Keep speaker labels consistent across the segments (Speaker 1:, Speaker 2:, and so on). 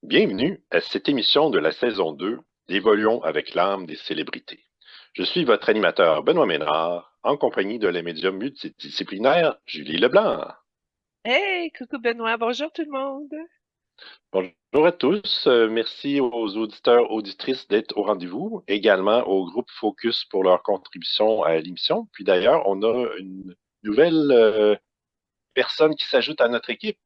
Speaker 1: Bienvenue à cette émission de la saison 2 d'Évoluons avec l'âme des célébrités. Je suis votre animateur Benoît Ménard, en compagnie de la médium multidisciplinaire Julie Leblanc.
Speaker 2: Hey, coucou Benoît, bonjour tout le monde.
Speaker 1: Bonjour à tous, merci aux auditeurs, auditrices d'être au rendez-vous, également au groupe Focus pour leur contribution à l'émission. Puis d'ailleurs, on a une nouvelle personne qui s'ajoute à notre équipe.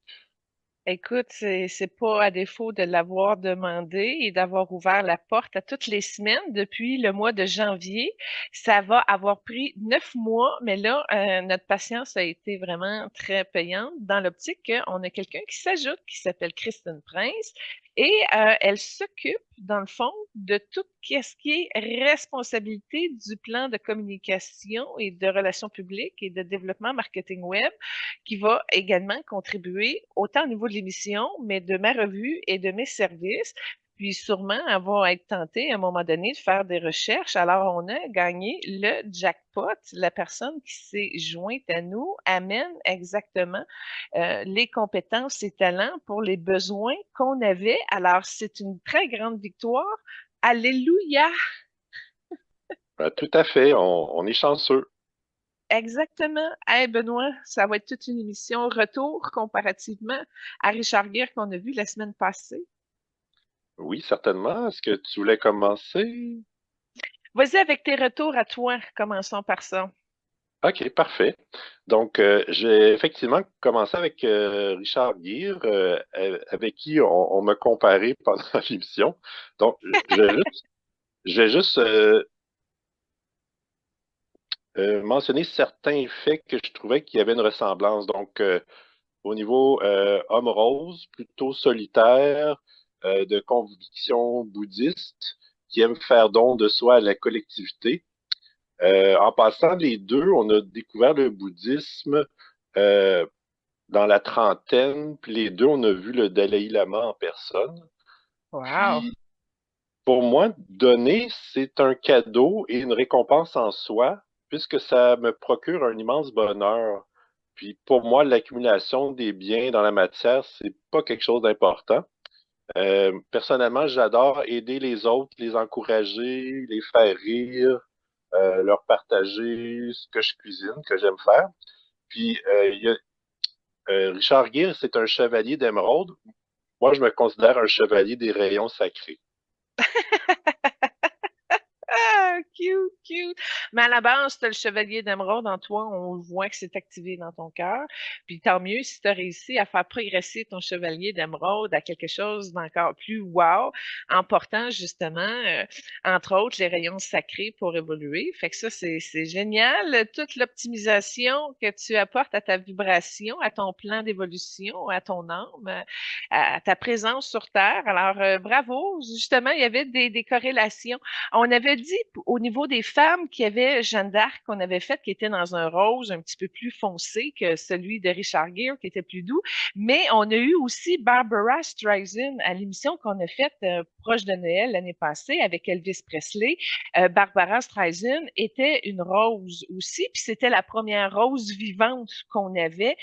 Speaker 2: Écoute, c'est pas à défaut de l'avoir demandé et d'avoir ouvert la porte à toutes les semaines depuis le mois de janvier. Ça va avoir pris 9 mois, mais là, notre patience a été vraiment très payante dans l'optique qu'on a quelqu'un qui s'ajoute, qui s'appelle Christine Prince, et elle s'occupe, dans le fond, de tout ce qui est responsabilité du plan de communication et de relations publiques et de développement marketing web qui va également contribuer autant au niveau de l'émission, mais de ma revue et de mes services. Puis sûrement, elle va être tentée à un moment donné de faire des recherches. Alors, on a gagné le jackpot. La personne qui s'est jointe à nous amène exactement les compétences et talents pour les besoins qu'on avait. Alors, c'est une très grande victoire. Alléluia!
Speaker 1: Tout à fait, on est chanceux.
Speaker 2: Exactement. Hey Benoît, ça va être toute une émission retour comparativement à Richard Gere qu'on a vu la semaine passée.
Speaker 1: Oui, certainement. Est-ce que tu voulais commencer?
Speaker 2: Vas-y avec tes retours à toi. Commençons par ça.
Speaker 1: OK, parfait. Donc, j'ai effectivement commencé avec Richard Gere, avec qui on m'a comparé pendant l'émission. Donc, je vais juste mentionner certains faits que je trouvais qu'il y avait une ressemblance. Donc, au niveau homme rose, plutôt solitaire, de conviction bouddhiste, qui aime faire don de soi à la collectivité. En passant, les deux, on a découvert le bouddhisme euh, dans la trentaine, puis les deux, on a vu le Dalai Lama en personne.
Speaker 2: Wow.
Speaker 1: Puis, pour moi, donner, c'est un cadeau et une récompense en soi, puisque ça me procure un immense bonheur. Puis, pour moi, l'accumulation des biens dans la matière, c'est pas quelque chose d'important. Personnellement, j'adore aider les autres, les encourager, les faire rire, leur partager ce que je cuisine, que j'aime faire. Puis, Richard Gere, c'est un chevalier d'émeraude. Moi, je me considère un chevalier des rayons sacrés.
Speaker 2: Ah, cute, cute. Mais à la base, tu as le chevalier d'émeraude en toi, on voit que c'est activé dans ton cœur. Puis tant mieux si tu as réussi à faire progresser ton chevalier d'émeraude à quelque chose d'encore plus wow, en portant justement, entre autres, les rayons sacrés pour évoluer. Fait que ça, c'est génial. Toute l'optimisation que tu apportes à ta vibration, à ton plan d'évolution, à ton âme, à ta présence sur Terre. Alors, bravo. Justement, il y avait des corrélations. On avait dit au niveau des femmes qu'il y avait Jeanne d'Arc qu'on avait faite qui était dans un rose un petit peu plus foncé que celui de Richard Gere qui était plus doux, mais on a eu aussi Barbara Streisand à l'émission qu'on a faite proche de Noël l'année passée avec Elvis Presley. Barbara Streisand était une rose aussi, puis c'était la première rose vivante qu'on avait.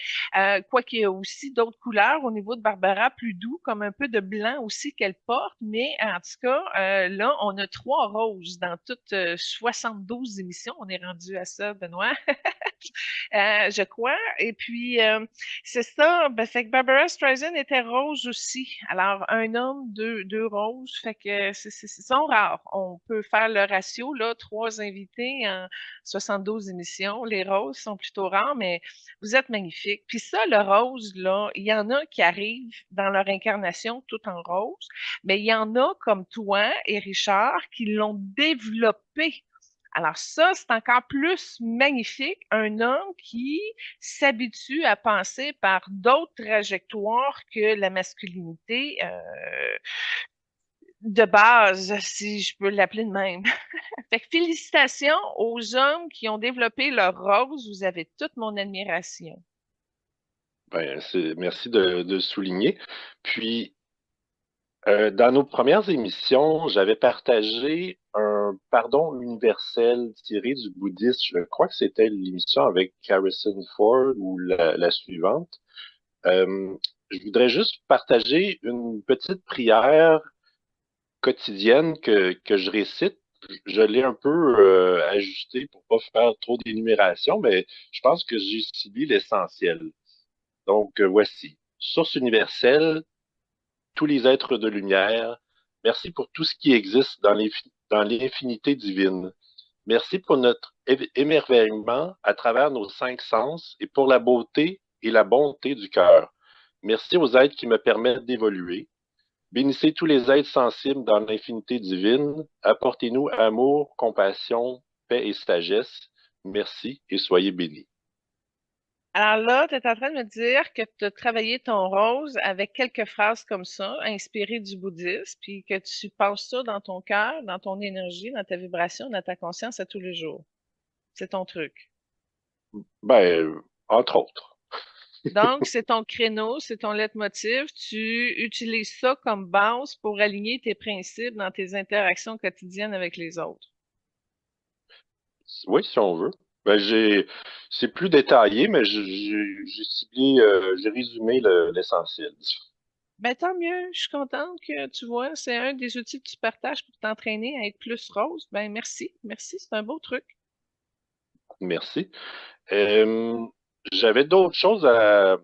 Speaker 2: Quoi qu'il y ait aussi d'autres couleurs au niveau de Barbara plus doux, comme un peu de blanc aussi qu'elle porte, mais en tout cas, là, on a 3 roses dans toutes 72 émissions. On est rendu à ça, Benoît, je crois. Et puis, c'est ça. Ben, fait que Barbara Streisand était rose aussi. Alors, un homme, deux roses. Fait que sont rares. On peut faire le ratio, là, 3 invités en 72 émissions. Les roses sont plutôt rares, mais vous êtes magnifiques. Puis ça, le rose, là, il y en a qui arrivent dans leur incarnation tout en rose, mais il y en a comme toi et Richard qui l'ont développé. Alors ça, c'est encore plus magnifique, un homme qui s'habitue à penser par d'autres trajectoires que la masculinité de base, si je peux l'appeler de même. Fait que félicitations aux hommes qui ont développé leur rose, vous avez toute mon admiration.
Speaker 1: Ben, merci de le souligner. Puis, dans nos premières émissions, j'avais partagé un pardon universel tiré du bouddhisme. Je crois que c'était l'émission avec Harrison Ford ou la suivante. Euh, je voudrais juste partager une petite prière quotidienne que je récite. Je l'ai un peu ajustée pour pas faire trop d'énumération, mais je pense que j'ai ciblé l'essentiel. Donc, voici. Source universelle, tous les êtres de lumière, merci pour tout ce qui existe dans l'infinité divine. Merci pour notre émerveillement à travers nos cinq sens et pour la beauté et la bonté du cœur. Merci aux êtres qui me permettent d'évoluer. Bénissez tous les êtres sensibles dans l'infinité divine. Apportez-nous amour, compassion, paix et sagesse. Merci et soyez bénis.
Speaker 2: Alors là, tu es en train de me dire que tu as travaillé ton rose avec quelques phrases comme ça, inspirées du bouddhisme, puis que tu penses ça dans ton cœur, dans ton énergie, dans ta vibration, dans ta conscience à tous les jours. C'est ton truc.
Speaker 1: Entre autres.
Speaker 2: Donc, c'est ton créneau, c'est ton leitmotiv. Tu utilises ça comme base pour aligner tes principes dans tes interactions quotidiennes avec les autres.
Speaker 1: Oui, si on veut. C'est plus détaillé, mais j'ai ciblé, j'ai résumé l'essentiel.
Speaker 2: Ben, tant mieux. Je suis contente que tu vois, c'est un des outils que tu partages pour t'entraîner à être plus rose. Ben, merci. Merci, c'est un beau truc.
Speaker 1: Merci. Euh, J'avais d'autres choses à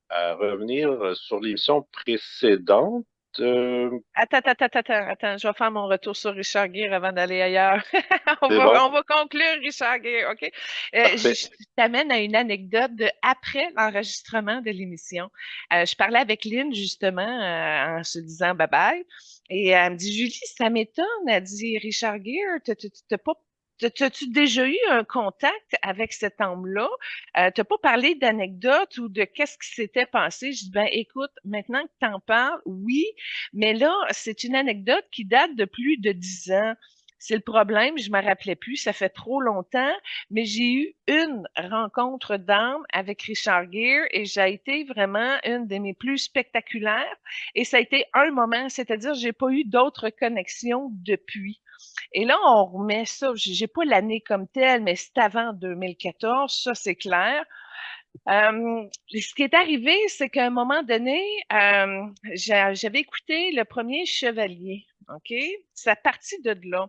Speaker 1: revenir sur l'émission précédente. Euh,
Speaker 2: Attends. Je vais faire mon retour sur Richard Gere avant d'aller ailleurs.
Speaker 1: c'est bon,
Speaker 2: On va conclure Richard Gere, OK?
Speaker 1: parfait.
Speaker 2: Je t'amène à une anecdote de après l'enregistrement de l'émission. Je parlais avec Lynn, justement, en se disant bye-bye. Et elle me dit, Julie, ça m'étonne. Elle dit, Richard Gere, t'as pas T'as-tu déjà eu un contact avec cet homme-là? T'as pas parlé d'anecdotes ou de qu'est-ce qui s'était passé? Je dis, ben, écoute, maintenant que t'en parles, oui, mais là, c'est une anecdote qui date de plus de 10 ans. C'est le problème, je me rappelais plus, ça fait trop longtemps, mais j'ai eu une rencontre d'âme avec Richard Gere et ça a été vraiment une de mes plus spectaculaires et ça a été un moment, c'est-à-dire j'ai pas eu d'autres connexions depuis. Et là, on remet ça, j'ai pas l'année comme telle, mais c'est avant 2014, ça c'est clair. Ce qui est arrivé, c'est qu'à un moment donné, j'avais écouté le premier Chevalier, OK? Ça partit de là.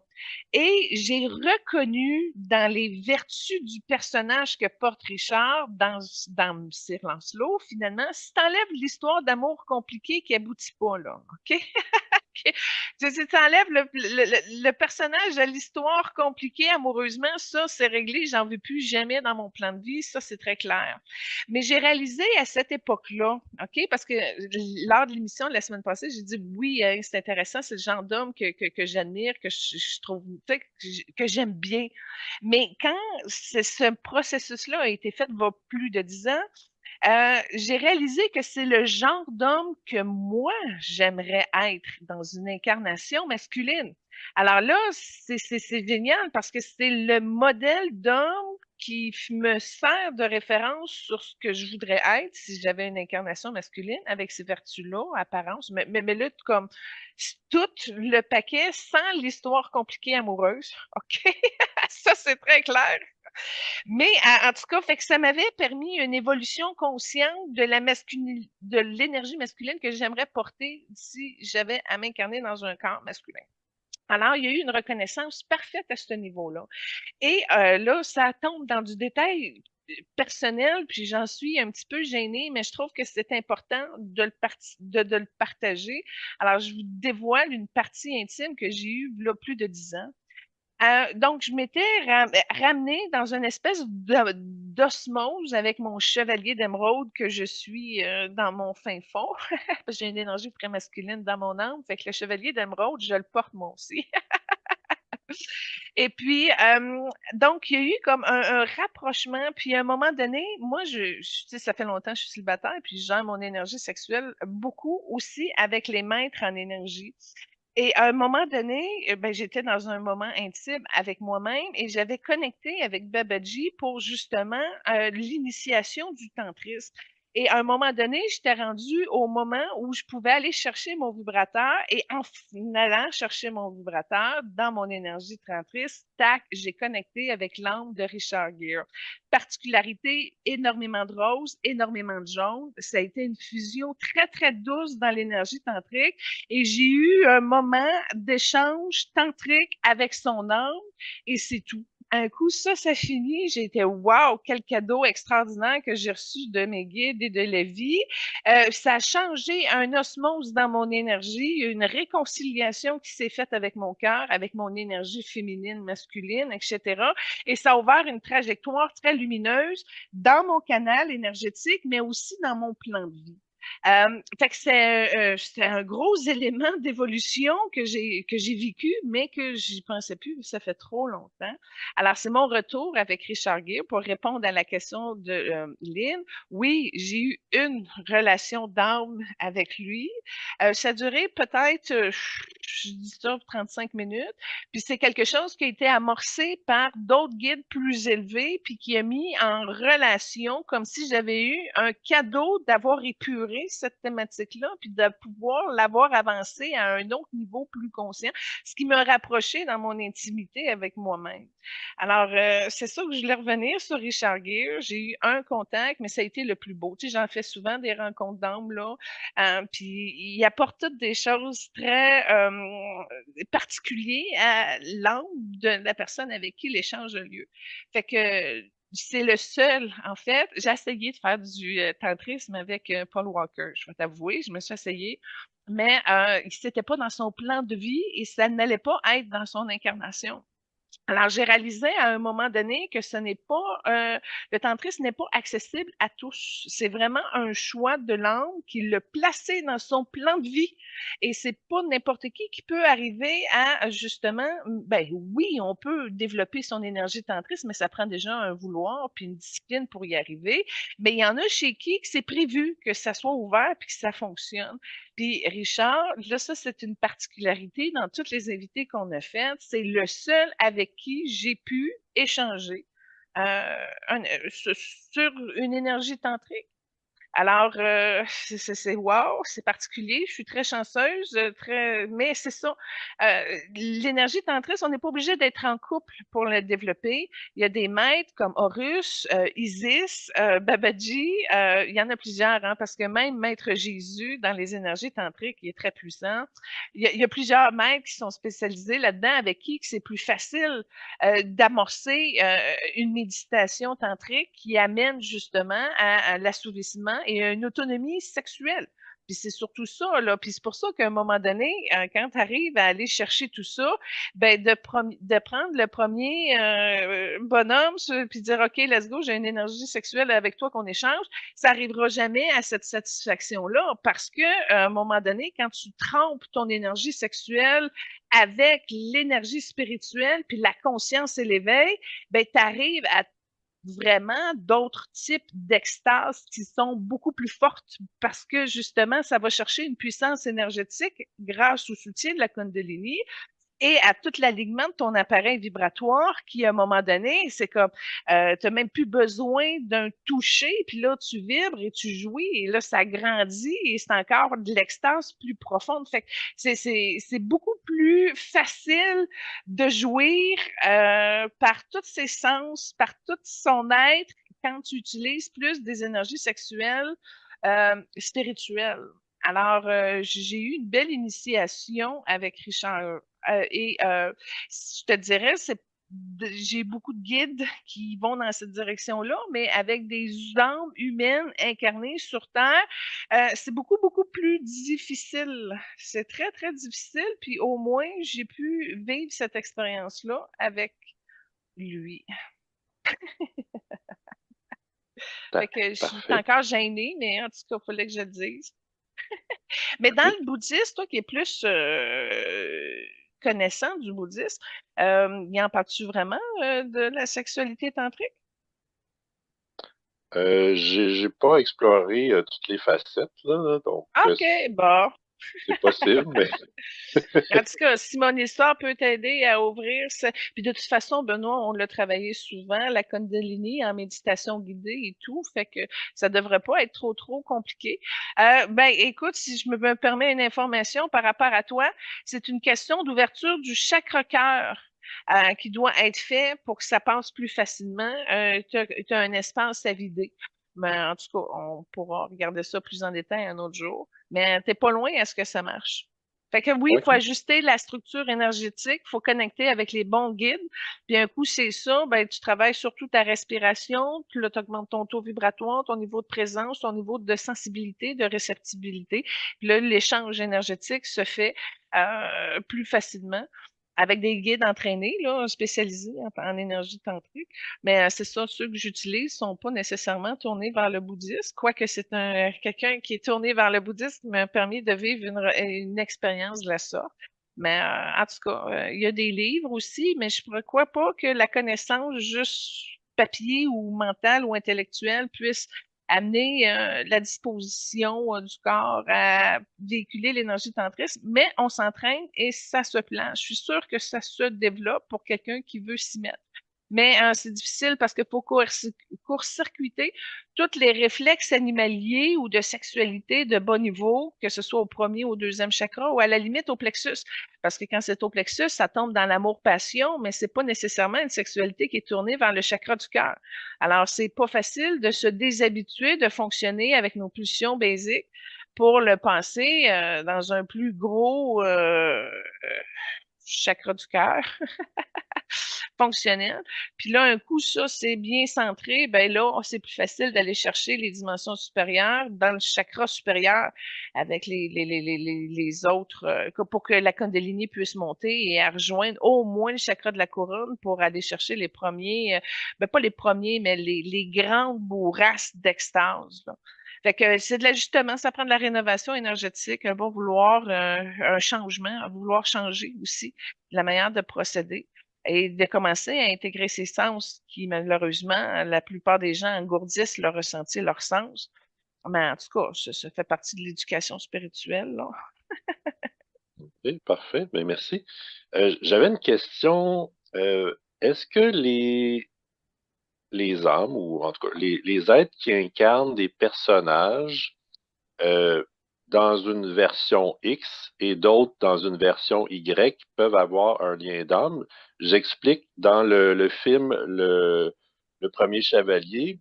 Speaker 2: Et j'ai reconnu dans les vertus du personnage que porte Richard dans Sir Lancelot, finalement, si t'enlèves l'histoire d'amour compliqué qui aboutit pas là, OK? Tu enlèves le personnage à l'histoire compliquée amoureusement, ça, c'est réglé, j'en veux plus jamais dans mon plan de vie, ça, c'est très clair. Mais j'ai réalisé à cette époque-là, OK, parce que lors de l'émission de la semaine passée, j'ai dit oui, c'est intéressant, c'est le genre d'homme que j'admire, que je trouve, que j'aime bien. Mais quand ce processus-là a été fait il y a plus de 10 ans, j'ai réalisé que c'est le genre d'homme que moi, j'aimerais être dans une incarnation masculine. Alors là, c'est génial parce que c'est le modèle d'homme qui me sert de référence sur ce que je voudrais être si j'avais une incarnation masculine avec ces vertus-là, apparence, mais là, comme tout le paquet sans l'histoire compliquée amoureuse. OK? Ça, c'est très clair. Mais en tout cas, fait que ça m'avait permis une évolution consciente de l'énergie masculine que j'aimerais porter si j'avais à m'incarner dans un corps masculin. Alors, il y a eu une reconnaissance parfaite à ce niveau-là. Et là, ça tombe dans du détail personnel, puis j'en suis un petit peu gênée, mais je trouve que c'est important de le partager. Alors, je vous dévoile une partie intime que j'ai eue là plus de 10 ans. Donc, je m'étais ramenée dans une espèce d'osmose avec mon chevalier d'émeraude que je suis dans mon fin fond. J'ai une énergie très masculine dans mon âme. Fait que le chevalier d'émeraude, je le porte moi aussi. Et puis, donc, il y a eu comme un rapprochement. Puis, à un moment donné, moi, tu sais, ça fait longtemps que je suis célibataire, puis je gère mon énergie sexuelle beaucoup aussi avec les maîtres en énergie. Et à un moment donné, ben, j'étais dans un moment intime avec moi-même et j'avais connecté avec Babaji pour justement l'initiation du tantrisme. Et à un moment donné, j'étais rendue au moment où je pouvais aller chercher mon vibrateur et en allant chercher mon vibrateur dans mon énergie créatrice, tac, j'ai connecté avec l'âme de Richard Gere. Particularité, énormément de rose, énormément de jaune. Ça a été une fusion très, très douce dans l'énergie tantrique et j'ai eu un moment d'échange tantrique avec son âme et c'est tout. Un coup, ça finit. J'ai été, wow, quel cadeau extraordinaire que j'ai reçu de mes guides et de la vie. Ça a changé un osmose dans mon énergie, une réconciliation qui s'est faite avec mon cœur, avec mon énergie féminine, masculine, etc. Et ça a ouvert une trajectoire très lumineuse dans mon canal énergétique, mais aussi dans mon plan de vie. Fait que c'est un gros élément d'évolution que j'ai vécu, mais que j'y pensais plus, ça fait trop longtemps. Alors, c'est mon retour avec Richard Gere pour répondre à la question de Lynn. Oui, j'ai eu une relation d'âme avec lui. Ça a duré peut-être, je dis ça, 35 minutes. Puis c'est quelque chose qui a été amorcé par d'autres guides plus élevés, puis qui a mis en relation comme si j'avais eu un cadeau d'avoir épuré cette thématique-là, puis de pouvoir l'avoir avancé à un autre niveau plus conscient, ce qui me rapprochait dans mon intimité avec moi-même. Alors, c'est ça que je voulais revenir sur Richard Gere. J'ai eu un contact, mais ça a été le plus beau. Tu sais, j'en fais souvent des rencontres d'âmes, là. Puis, il apporte toutes des choses très particulières à l'âme de la personne avec qui l'échange a lieu. Fait que c'est le seul, en fait. J'ai essayé de faire du tantrisme avec Paul Walker. Je vais t'avouer, je me suis essayée. Mais c'était pas dans son plan de vie et ça n'allait pas être dans son incarnation. Alors, j'ai réalisé à un moment donné que ce n'est pas le tantrisme n'est pas accessible à tous. C'est vraiment un choix de l'âme qui l'a placé dans son plan de vie. Et c'est pas n'importe qui peut arriver à justement, ben oui, on peut développer son énergie tantrique, mais ça prend déjà un vouloir puis une discipline pour y arriver. Mais il y en a chez qui que c'est prévu que ça soit ouvert puis que ça fonctionne. Puis Richard, là, ça, c'est une particularité dans toutes les invités qu'on a faites. C'est le seul avec qui j'ai pu échanger sur une énergie tantrique. Alors, c'est wow, c'est particulier. Je suis très chanceuse, mais c'est ça. L'énergie tantrique, on n'est pas obligé d'être en couple pour la développer. Il y a des maîtres comme Horus, Isis, Babaji. Il y en a plusieurs, hein, parce que même Maître Jésus, dans les énergies tantriques, il est très puissant. Il y a plusieurs maîtres qui sont spécialisés là-dedans, avec qui c'est plus facile d'amorcer une méditation tantrique qui amène justement à l'assouvissement et à une autonomie sexuelle. Puis c'est surtout ça, là. Puis c'est pour ça qu'à un moment donné, quand tu arrives à aller chercher tout ça, ben de prendre le premier bonhomme, puis dire OK, let's go, j'ai une énergie sexuelle avec toi qu'on échange, ça arrivera jamais à cette satisfaction-là parce que à un moment donné, quand tu trempes ton énergie sexuelle avec l'énergie spirituelle puis la conscience et l'éveil, ben tu arrives à vraiment d'autres types d'extase qui sont beaucoup plus fortes parce que justement, ça va chercher une puissance énergétique grâce au soutien de la Kundalini et à tout l'alignement de ton appareil vibratoire qui, à un moment donné, c'est comme, tu n'as même plus besoin d'un toucher, puis là, tu vibres et tu jouis, et là, ça grandit, et c'est encore de l'extase plus profonde. Fait que c'est beaucoup plus facile de jouir par tous ses sens, par tout son être, quand tu utilises plus des énergies sexuelles spirituelles. Alors, j'ai eu une belle initiation avec Richard je te dirais, j'ai beaucoup de guides qui vont dans cette direction-là, mais avec des âmes humaines incarnées sur Terre, c'est beaucoup, beaucoup plus difficile. C'est très, très difficile, puis au moins, j'ai pu vivre cette expérience-là avec lui. Fait que je suis
Speaker 1: Parfait.
Speaker 2: encore gênée, mais en tout cas, il fallait que je le dise. Mais dans
Speaker 1: Oui.
Speaker 2: le bouddhisme, toi qui es plus connaissant du bouddhisme, y en parles-tu vraiment de la sexualité tantrique?
Speaker 1: J'ai pas exploré toutes les facettes, là, donc
Speaker 2: OK, bon.
Speaker 1: C'est possible, mais
Speaker 2: En tout cas, si mon histoire peut t'aider à ouvrir ça. Puis de toute façon, Benoît, on l'a travaillé souvent, la Kundalini en méditation guidée et tout, fait que ça devrait pas être trop compliqué. Ben, écoute, si je me permets une information par rapport à toi, c'est une question d'ouverture du chakra cœur. Qui doit être fait pour que ça passe plus facilement. Tu as un espace à vider. Mais en tout cas, on pourra regarder ça plus en détail un autre jour. Mais t'es pas loin à ce que ça marche. Fait que oui, il faut
Speaker 1: OK.
Speaker 2: ajuster la structure énergétique, il faut connecter avec les bons guides. Puis un coup, c'est ça, ben, tu travailles surtout ta respiration, puis là, tu augmentes ton taux vibratoire, ton niveau de présence, ton niveau de sensibilité, de réceptibilité. Puis là, l'échange énergétique se fait plus facilement avec des guides entraînés, là, spécialisés en énergie tantrique. Mais c'est ça, ceux que j'utilise sont pas nécessairement tournés vers le bouddhisme, quoique c'est quelqu'un qui est tourné vers le bouddhisme m'a permis de vivre une expérience de la sorte. Mais en tout cas, il y a des livres aussi, mais je ne crois pas que la connaissance juste papier ou mentale ou intellectuelle puisse amener la disposition du corps à véhiculer l'énergie tantriste, mais on s'entraîne et ça se plan. Je suis sûre que ça se développe pour quelqu'un qui veut s'y mettre. Mais c'est difficile parce qu'il faut court-circuiter tous les réflexes animaliers ou de sexualité de bas niveau, que ce soit au premier ou au deuxième chakra ou à la limite au plexus. Parce que quand c'est au plexus, ça tombe dans l'amour-passion, mais c'est pas nécessairement une sexualité qui est tournée vers le chakra du cœur. Alors, c'est pas facile de se déshabituer de fonctionner avec nos pulsions basiques pour le passer dans un plus gros chakra du cœur fonctionnel. Puis là, un coup, ça, c'est bien centré, ben là, c'est plus facile d'aller chercher les dimensions supérieures dans le chakra supérieur avec les autres, pour que la Kundalini puisse monter et à rejoindre au moins le chakra de la couronne pour aller chercher les premiers, ben pas les premiers, mais les grandes bourrasques d'extase, là. Fait que c'est de l'ajustement, ça prend de la rénovation énergétique, un bon vouloir, un changement, un vouloir changer aussi la manière de procéder et de commencer à intégrer ces sens qui, malheureusement, la plupart des gens engourdissent leur ressenti, leur sens. Mais en tout cas, ça fait partie de l'éducation spirituelle, là.
Speaker 1: OK, parfait. Ben, merci. J'avais une question. Est-ce que les âmes, ou en tout cas les êtres qui incarnent des personnages euh, dans une version X et d'autres dans une version Y peuvent avoir un lien d'âme? J'explique dans le film le Premier Chevalier,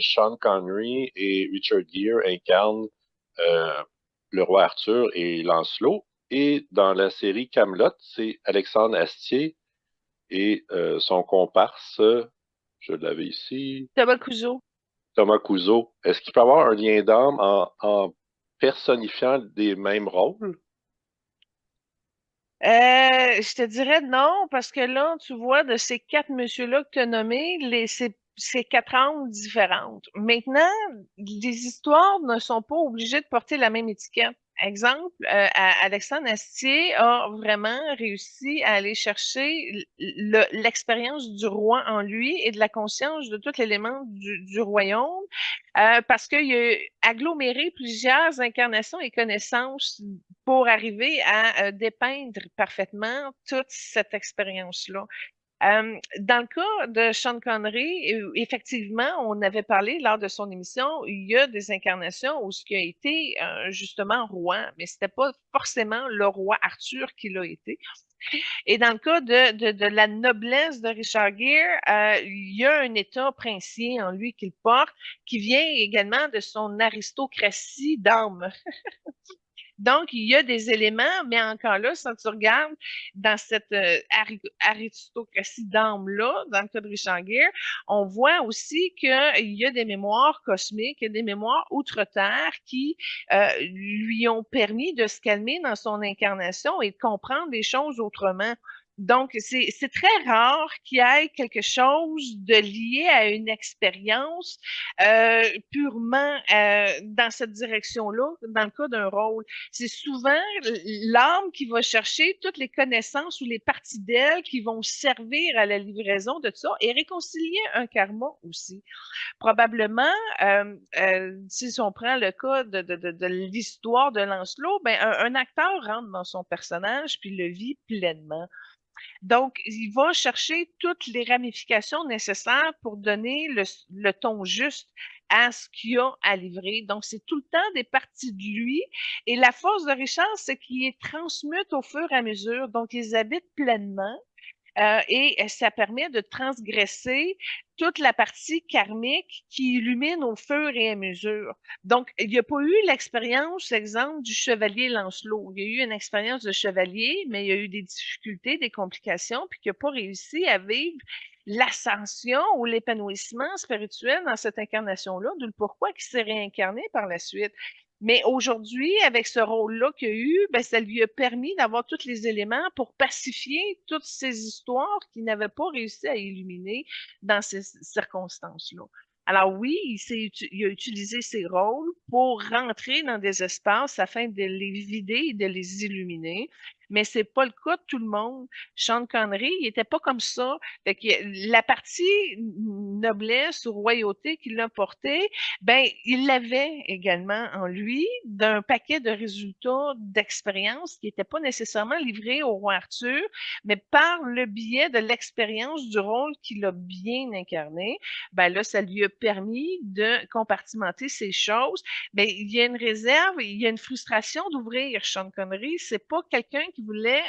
Speaker 1: Sean Connery et Richard Gere incarnent euh, le roi Arthur et Lancelot. Et dans la série Camelot, c'est Alexandre Astier et son comparse, je l'avais ici,
Speaker 2: Tabakuzo.
Speaker 1: Thomas Couzeau. Est-ce qu'il peut avoir un lien d'âme en personnifiant des mêmes rôles?
Speaker 2: Je te dirais non, parce que là, tu vois, de ces quatre messieurs-là que tu as nommés, c'est quatre âmes différentes. Maintenant, les histoires ne sont pas obligées de porter la même étiquette. Exemple, Alexandre Astier a vraiment réussi à aller chercher l'expérience du roi en lui et de la conscience de tout l'élément du royaume, parce qu'il a aggloméré plusieurs incarnations et connaissances pour arriver à dépeindre parfaitement toute cette expérience-là. Dans le cas de Sean Connery, effectivement, on avait parlé lors de son émission, il y a des incarnations où ce qui a été justement roi, mais c'était pas forcément le roi Arthur qui l'a été. Et dans le cas de la noblesse de Richard Gere, il y a un état princier en lui qu'il porte, qui vient également de son aristocratie d'âme. Donc, il y a des éléments, mais encore là, si tu regardes dans cette aristocratie d'âme-là, dans le cas de Richard Gere, on voit aussi qu'il y a des mémoires cosmiques, il y a des mémoires outre-terre qui lui ont permis de se calmer dans son incarnation et de comprendre les choses autrement. Donc, c'est très rare qu'il y ait quelque chose de lié à une expérience purement dans cette direction-là, dans le cas d'un rôle. C'est souvent l'âme qui va chercher toutes les connaissances ou les parties d'elle qui vont servir à la livraison de ça et réconcilier un karma aussi. Probablement, si on prend le cas de l'histoire de Lancelot, ben, un acteur rentre dans son personnage puis le vit pleinement. Donc, il va chercher toutes les ramifications nécessaires pour donner le ton juste à ce qu'il y a à livrer. Donc, c'est tout le temps des parties de lui. Et la force de Richard, c'est qu'il les transmute au fur et à mesure. Donc, ils habitent pleinement. Et ça permet de transgresser toute la partie karmique qui illumine au fur et à mesure. Donc, il n'y a pas eu l'expérience, exemple, du chevalier Lancelot. Il y a eu une expérience de chevalier, mais il y a eu des difficultés, des complications, puis qu'il n'a pas réussi à vivre l'ascension ou l'épanouissement spirituel dans cette incarnation-là, d'où le pourquoi il s'est réincarné par la suite. Mais aujourd'hui, avec ce rôle-là qu'il a eu, ben, ça lui a permis d'avoir tous les éléments pour pacifier toutes ces histoires qu'il n'avait pas réussi à illuminer dans ces circonstances-là. Alors oui, il a utilisé ses rôles pour rentrer dans des espaces afin de les vider et de les illuminer. Mais c'est pas le cas de tout le monde. Sean Connery, il était pas comme ça. Fait que la partie noblesse ou royauté qu'il a portée, ben, il l'avait également en lui d'un paquet de résultats d'expérience qui n'étaient pas nécessairement livrés au roi Arthur, mais par le biais de l'expérience du rôle qu'il a bien incarné, ben là, ça lui a permis de compartimenter ces choses. Mais il y a une réserve, il y a une frustration d'ouvrir Sean Connery. C'est pas quelqu'un qui voulait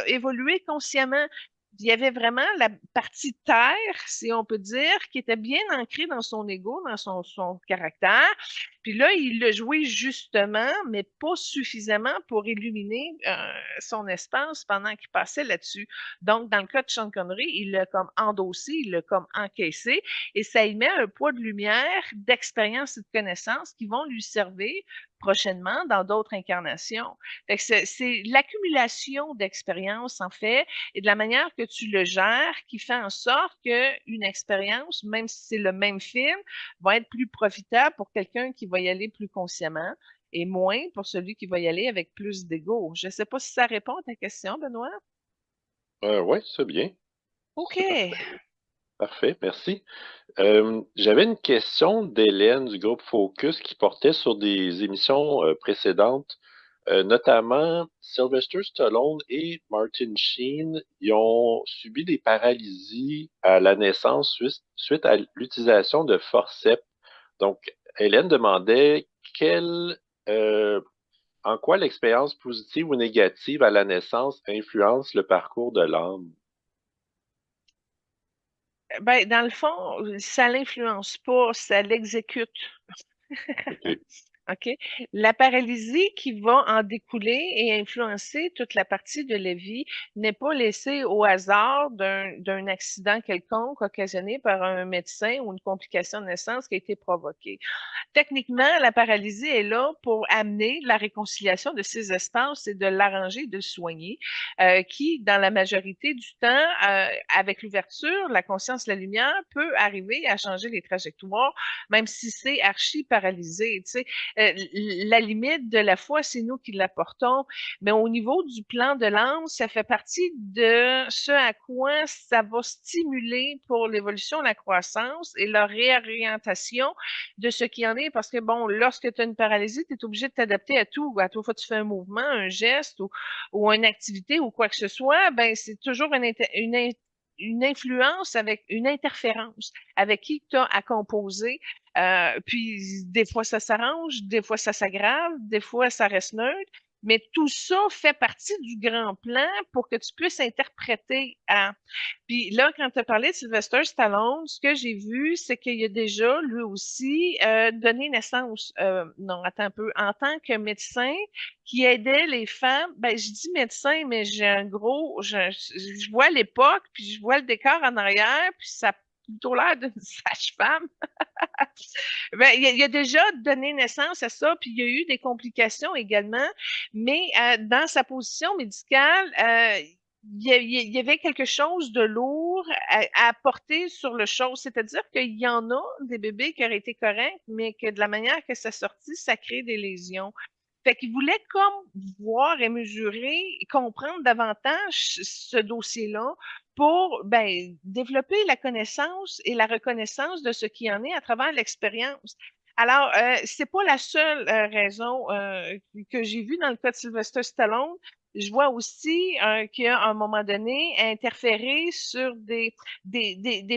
Speaker 2: évoluer consciemment. Il y avait vraiment la partie terre, si on peut dire, qui était bien ancrée dans son ego, dans son caractère. Puis là, il l'a joué justement, mais pas suffisamment pour illuminer son espace pendant qu'il passait là-dessus. Donc, dans le cas de Sean Connery, il l'a comme endossé, il l'a comme encaissé, et ça y met un poids de lumière, d'expérience et de connaissances qui vont lui servir prochainement dans d'autres incarnations. Fait que c'est l'accumulation d'expériences, en fait, et de la manière que tu le gères qui fait en sorte qu'une expérience, même si c'est le même film, va être plus profitable pour quelqu'un qui va y aller plus consciemment et moins pour celui qui va y aller avec plus d'ego. Je ne sais pas si ça répond à ta question, Benoît.
Speaker 1: Oui, c'est bien.
Speaker 2: OK.
Speaker 1: C'est parfait. Parfait, merci. J'avais une question d'Hélène du groupe Focus qui portait sur des émissions précédentes, notamment Sylvester Stallone et Martin Sheen. Ils ont subi des paralysies à la naissance suite à l'utilisation de forceps. Donc, Hélène demandait euh, en quoi l'expérience positive ou négative à la naissance influence le parcours de l'âme.
Speaker 2: Ben, dans le fond, ça l'influence pas, ça l'exécute.
Speaker 1: OK.
Speaker 2: OK? La paralysie qui va en découler et influencer toute la partie de la vie n'est pas laissée au hasard d'un accident quelconque occasionné par un médecin ou une complication de naissance qui a été provoquée. Techniquement, la paralysie est là pour amener la réconciliation de ces espaces et de l'arranger, de le soigner, qui, dans la majorité du temps, avec l'ouverture, la conscience, la lumière, peut arriver à changer les trajectoires, même si c'est archi paralysé. Tu sais. La limite de la foi, c'est nous qui l'apportons, mais au niveau du plan de l'âme, ça fait partie de ce à quoi ça va stimuler pour l'évolution, la croissance et la réorientation de ce qui en est, parce que bon, lorsque tu as une paralysie, tu es obligé de t'adapter à tout. À toute fois que tu fais un mouvement, un geste ou une activité ou quoi que ce soit, ben c'est toujours une influence avec une interférence avec qui tu as à composer. Puis des fois ça s'arrange, des fois ça s'aggrave, des fois ça reste neutre. Mais tout ça fait partie du grand plan pour que tu puisses interpréter à. Puis là, quand tu as parlé de Sylvester Stallone, ce que j'ai vu, c'est qu'il a déjà, lui aussi, donné naissance, non, attends un peu, en tant que médecin qui aidait les femmes, ben je dis médecin, mais j'ai un gros, je vois l'époque, puis je vois le décor en arrière, puis ça a plutôt l'air d'une sage-femme. Ben, il a déjà donné naissance à ça, puis il y a eu des complications également, mais dans sa position médicale, il y avait quelque chose de lourd à porter sur le chose. C'est-à-dire qu'il y en a des bébés qui auraient été corrects, mais que de la manière que ça sortit, ça crée des lésions. Fait qu'il voulait comme voir et mesurer et comprendre davantage ce dossier-là pour développer la connaissance et la reconnaissance de ce qui en est à travers l'expérience. Alors, c'est pas la seule raison que j'ai vue dans le cas de Sylvester Stallone. Je vois aussi qu'à un moment donné, interférer sur des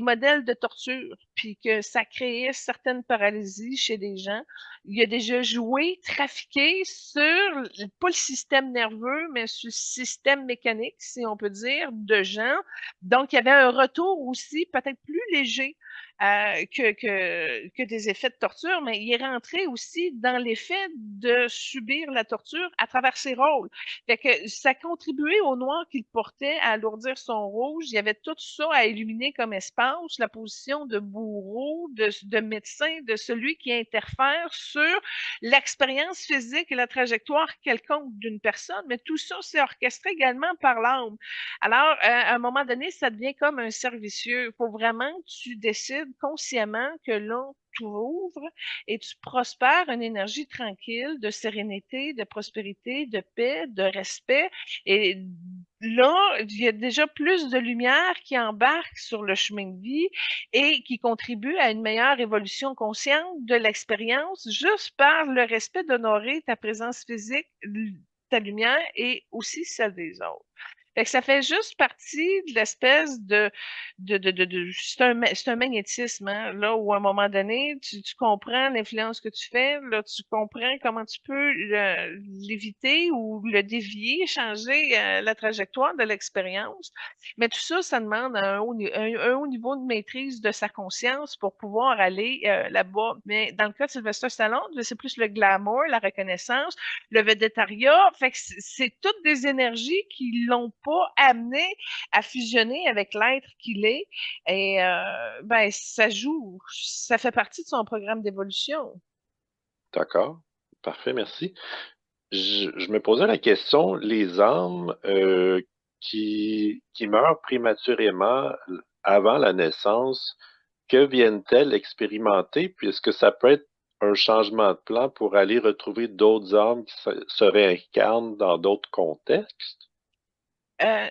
Speaker 2: modèles de torture, puis que ça créait certaines paralysies chez des gens. Il a déjà joué, trafiqué sur, pas le système nerveux, mais sur le système mécanique, si on peut dire, de gens. Donc, il y avait un retour aussi peut-être plus léger que des effets de torture, mais il est rentré aussi dans l'effet de subir la torture à travers ses rôles. Fait que ça contribuait au noir qu'il portait à alourdir son rouge. Il y avait tout ça à illuminer comme espace, la position de bourreau, de médecin, de celui qui interfère sur l'expérience physique et la trajectoire quelconque d'une personne, mais tout ça, c'est orchestré également par l'âme. Alors, à un moment donné, ça devient comme un cercle vicieux. Il faut vraiment que tu décides consciemment que là, tu ouvres et tu prospères une énergie tranquille, de sérénité, de prospérité, de paix, de respect. Et là, il y a déjà plus de lumière qui embarque sur le chemin de vie et qui contribue à une meilleure évolution consciente de l'expérience juste par le respect d'honorer ta présence physique, ta lumière et aussi celle des autres. Fait que ça fait juste partie de l'espèce c'est un magnétisme, hein, là où à un moment donné, tu comprends l'influence que tu fais, là, tu comprends comment tu peux l'éviter ou le dévier, changer la trajectoire de l'expérience. Mais tout ça, ça demande un haut niveau de maîtrise de sa conscience pour pouvoir aller là-bas. Mais dans le cas de Sylvester Stallone, c'est plus le glamour, la reconnaissance, le végétariat. Fait que c'est toutes des énergies qui l'ont pas amené à fusionner avec l'être qu'il est. Et ça joue, ça fait partie de son programme d'évolution.
Speaker 1: D'accord. Parfait, merci. Je me posais la question, les âmes qui meurent prématurément avant la naissance, que viennent-elles expérimenter? Puis est-ce que ça peut être un changement de plan pour aller retrouver d'autres âmes qui se réincarnent dans d'autres contextes?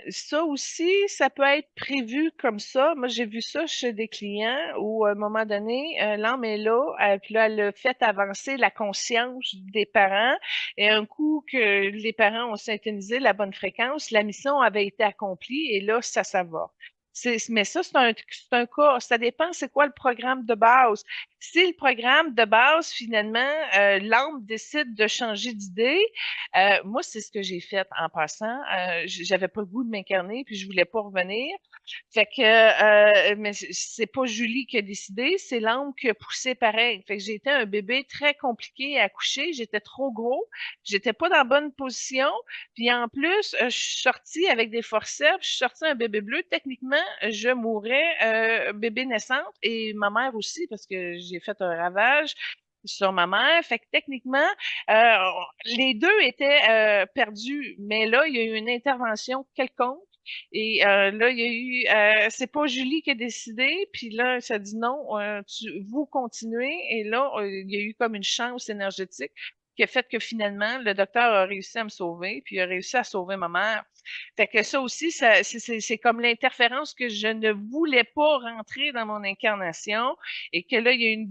Speaker 2: Ça aussi, ça peut être prévu comme ça. Moi, j'ai vu ça chez des clients où, à un moment donné, l'âme est là, puis là, elle a fait avancer la conscience des parents. Et un coup que les parents ont syntonisé la bonne fréquence, la mission avait été accomplie et là, ça va. Mais ça, c'est un cas. Ça dépend, c'est quoi le programme de base. Si le programme de base, finalement, l'âme décide de changer d'idée, moi, c'est ce que j'ai fait en passant. J'avais pas le goût de m'incarner, puis je voulais pas revenir. Fait que, mais c'est pas Julie qui a décidé, c'est l'âme qui a poussé pareil. Fait que j'ai été un bébé très compliqué à accoucher. J'étais trop gros, j'étais pas dans la bonne position. Puis en plus, je suis sortie avec des forceps, je suis sortie un bébé bleu. Techniquement, je mourrais bébé naissante et ma mère aussi parce que j'ai fait un ravage sur ma mère. Fait que techniquement, euh, les deux étaient perdus, mais là, il y a eu une intervention quelconque. Et là, il y a eu, c'est pas Julie qui a décidé, puis là, ça dit non, vous continuez. Et là, il y a eu comme une chance énergétique qui a fait que finalement, le docteur a réussi à me sauver, puis il a réussi à sauver ma mère. Fait que ça aussi, c'est comme l'interférence que je ne voulais pas rentrer dans mon incarnation et que là, il y a une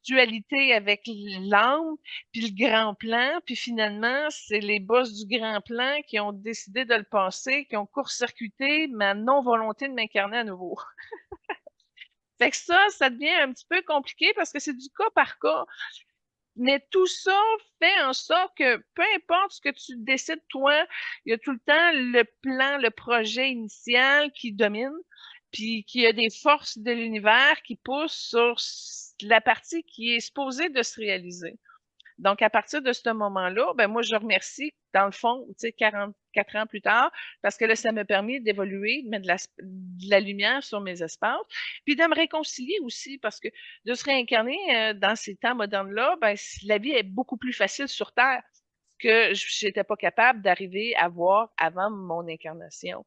Speaker 2: dualité avec l'âme puis le grand plan, puis finalement, c'est les boss du grand plan qui ont décidé de le passer, qui ont court-circuité ma non-volonté de m'incarner à nouveau. Fait que ça devient un petit peu compliqué parce que c'est du cas par cas. Mais tout ça fait en sorte que peu importe ce que tu décides, toi, il y a tout le temps le plan, le projet initial qui domine, puis qu'il y a des forces de l'univers qui poussent sur la partie qui est supposée de se réaliser. Donc, à partir de ce moment-là, ben moi, je remercie, dans le fond, tu sais, 44 ans plus tard, parce que là, ça m'a permis d'évoluer, de mettre de la lumière sur mes espaces, puis de me réconcilier aussi, parce que de se réincarner dans ces temps modernes-là, ben, la vie est beaucoup plus facile sur Terre que j'étais pas capable d'arriver à voir avant mon incarnation.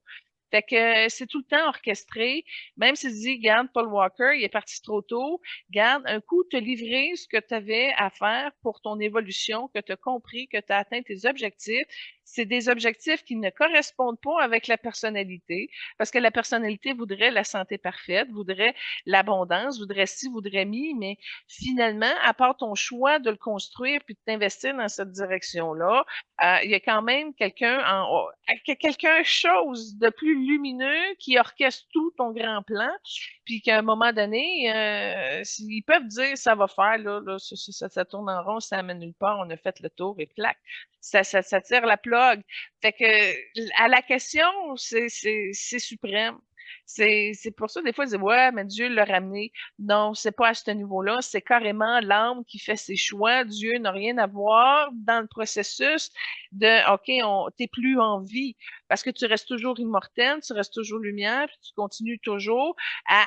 Speaker 2: Fait que c'est tout le temps orchestré. Même si tu dis, garde Paul Walker, il est parti trop tôt, garde un coup, te livrer ce que tu avais à faire pour ton évolution, que tu as compris, que tu as atteint tes objectifs. C'est des objectifs qui ne correspondent pas avec la personnalité, parce que la personnalité voudrait la santé parfaite, voudrait l'abondance, voudrait ci, voudrait mi, mais finalement, à part ton choix de le construire puis de t'investir dans cette direction-là, il y a quand même quelqu'un chose de plus lumineux qui orchestre tout ton grand plan, puis qu'à un moment donné, ils peuvent dire ça va faire, là ça tourne en rond, ça amène nulle part, on a fait le tour et plaque. Ça tire la plug. Fait que à la question, c'est suprême. C'est pour ça, des fois, ils disent, ouais, mais Dieu l'a ramené. Non, c'est pas à ce niveau-là. C'est carrément l'âme qui fait ses choix. Dieu n'a rien à voir dans le processus de, OK, t'es plus en vie parce que tu restes toujours immortel, tu restes toujours lumière, puis tu continues toujours à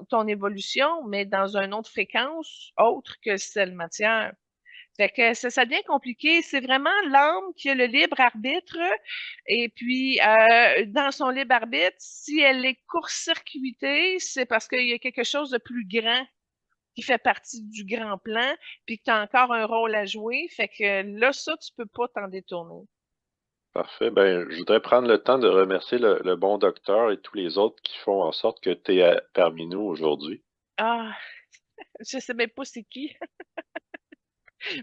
Speaker 2: ton évolution, mais dans une autre fréquence autre que celle matière. Fait que ça devient compliqué. C'est vraiment l'âme qui a le libre arbitre. Et puis, dans son libre arbitre, si elle est court-circuitée, c'est parce qu'il y a quelque chose de plus grand qui fait partie du grand plan, puis que tu as encore un rôle à jouer. Fait que là, ça, tu peux pas t'en détourner.
Speaker 1: Parfait. Ben, je voudrais prendre le temps de remercier le bon docteur et tous les autres qui font en sorte que tu es parmi nous aujourd'hui.
Speaker 2: Ah, je sais même pas c'est qui.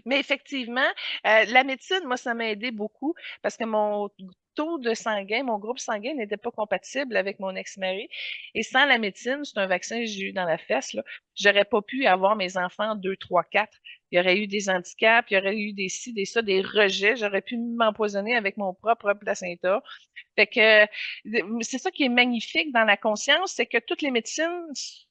Speaker 2: Mais effectivement, la médecine, moi, ça m'a aidé beaucoup parce que mon taux de sanguin, mon groupe sanguin n'était pas compatible avec mon ex-mari. Et sans la médecine, c'est un vaccin que j'ai eu dans la fesse, là, j'aurais pas pu avoir mes enfants 2, 3, 4. Il y aurait eu des handicaps, il y aurait eu des ci, des ça, des rejets. J'aurais pu m'empoisonner avec mon propre placenta. Fait que c'est ça qui est magnifique dans la conscience, c'est que toutes les médecines,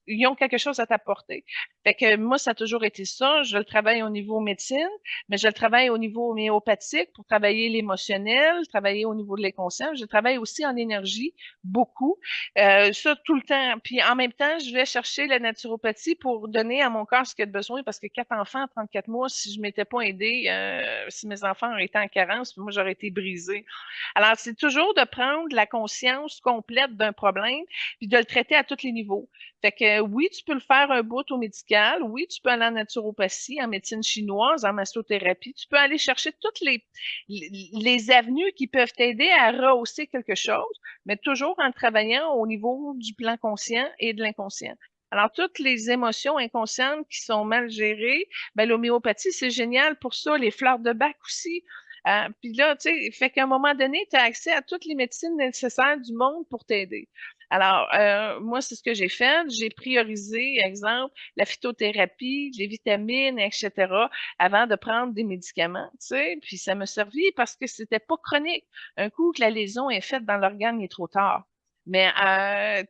Speaker 2: ils ont quelque chose à t'apporter. Fait que moi, ça a toujours été ça. Je le travaille au niveau médecine, mais je le travaille au niveau homéopathique pour travailler l'émotionnel, travailler au niveau de l'inconscient. Je travaille aussi en énergie, beaucoup. Ça, tout le temps. Puis en même temps, je vais chercher la naturopathie pour donner à mon corps ce qu'il a de besoin parce que 4 enfants à 34 mois, si je m'étais pas aidée, si mes enfants auraient été en carence, moi, j'aurais été brisée. Alors, c'est toujours de prendre la conscience complète d'un problème puis de le traiter à tous les niveaux. Fait que oui, tu peux le faire un bout au médical, oui, tu peux aller en naturopathie, en médecine chinoise, en massothérapie, tu peux aller chercher toutes les avenues qui peuvent t'aider à rehausser quelque chose, mais toujours en travaillant au niveau du plan conscient et de l'inconscient. Alors, toutes les émotions inconscientes qui sont mal gérées, ben, l'homéopathie, c'est génial pour ça. Les fleurs de bac aussi. Puis là, tu sais, fait qu'à un moment donné, tu as accès à toutes les médecines nécessaires du monde pour t'aider. Alors, moi, c'est ce que j'ai fait. J'ai priorisé, exemple, la phytothérapie, les vitamines, etc., avant de prendre des médicaments, tu sais. Puis ça m'a servi parce que c'était pas chronique. Un coup que la lésion est faite dans l'organe, il est trop tard. Mais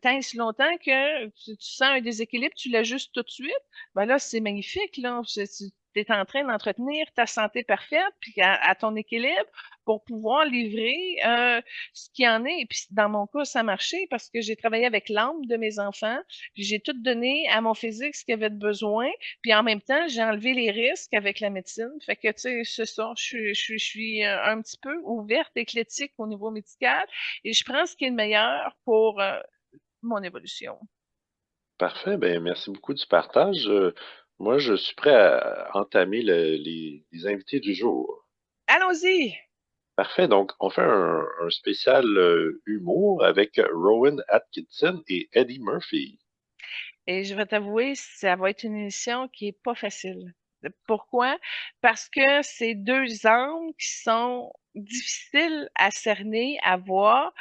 Speaker 2: tant et si longtemps que tu sens un déséquilibre, tu l'ajustes tout de suite, ben là, c'est magnifique, là. Tu es en train d'entretenir ta santé parfaite, puis à ton équilibre pour pouvoir livrer ce qu'il y en est. Et puis dans mon cas, ça a marché parce que j'ai travaillé avec l'âme de mes enfants, puis j'ai tout donné à mon physique ce qu'il avait de besoin, puis en même temps, j'ai enlevé les risques avec la médecine. Fait que, tu sais, c'est ça, je suis un petit peu ouverte, éclectique au niveau médical, et je prends ce qui est le meilleur pour mon évolution.
Speaker 1: Parfait. Ben, merci beaucoup du partage. Moi, je suis prêt à entamer les invités du jour.
Speaker 2: Allons-y!
Speaker 1: Parfait. Donc, on fait un spécial humour avec Rowan Atkinson et Eddie Murphy.
Speaker 2: Et je vais t'avouer, ça va être une émission qui est pas facile. Pourquoi? Parce que c'est deux angles qui sont difficiles à cerner, à voir.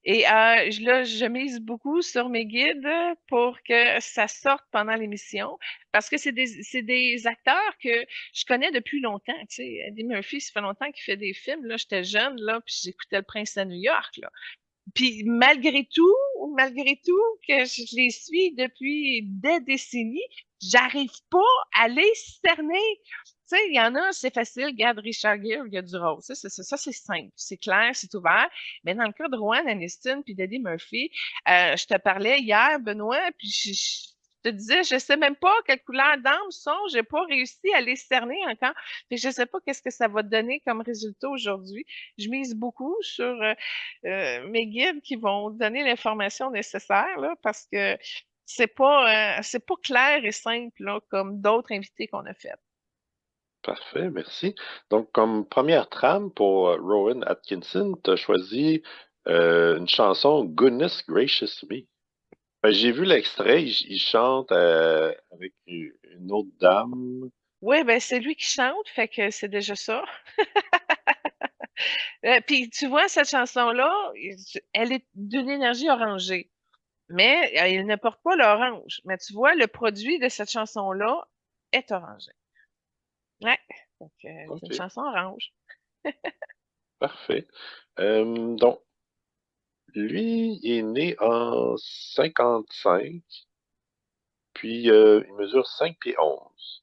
Speaker 2: Et là, je mise beaucoup sur mes guides pour que ça sorte pendant l'émission. Parce que c'est des acteurs que je connais depuis longtemps. Tu sais, Eddie Murphy, ça fait longtemps qu'il fait des films. Là, j'étais jeune, là, puis j'écoutais Le Prince à New York, là. Puis malgré tout, que je les suis depuis des décennies, j'arrive pas à les cerner. Tu sais, il y en a, c'est facile. Regarde Richard Gere, il y a du rose. Ça, c'est simple, c'est clair, c'est ouvert. Mais dans le cas de Rowan Aniston puis d'Eddie Murphy, je te parlais hier, Benoît, puis je te disais, je sais même pas quelle couleur d'âme sont, j'ai pas réussi à les cerner encore. Fait que je sais pas qu'est-ce que ça va donner comme résultat aujourd'hui. Je mise beaucoup sur mes guides qui vont donner l'information nécessaire, là, parce que c'est pas clair et simple, là, comme d'autres invités qu'on a fait.
Speaker 1: Parfait, merci. Donc, comme première trame pour Rowan Atkinson, tu as choisi une chanson Goodness Gracious Me. Ben, j'ai vu l'extrait, il chante avec une autre dame.
Speaker 2: Oui, ben c'est lui qui chante, fait que c'est déjà ça. Puis tu vois, cette chanson-là, elle est d'une énergie orangée, mais elle ne porte pas l'orange. Mais tu vois, le produit de cette chanson-là est orangé. Ouais, donc c'est une
Speaker 1: OK,
Speaker 2: chanson orange.
Speaker 1: parfait. Donc, lui, il est né en 55, puis il mesure 5 pieds 11.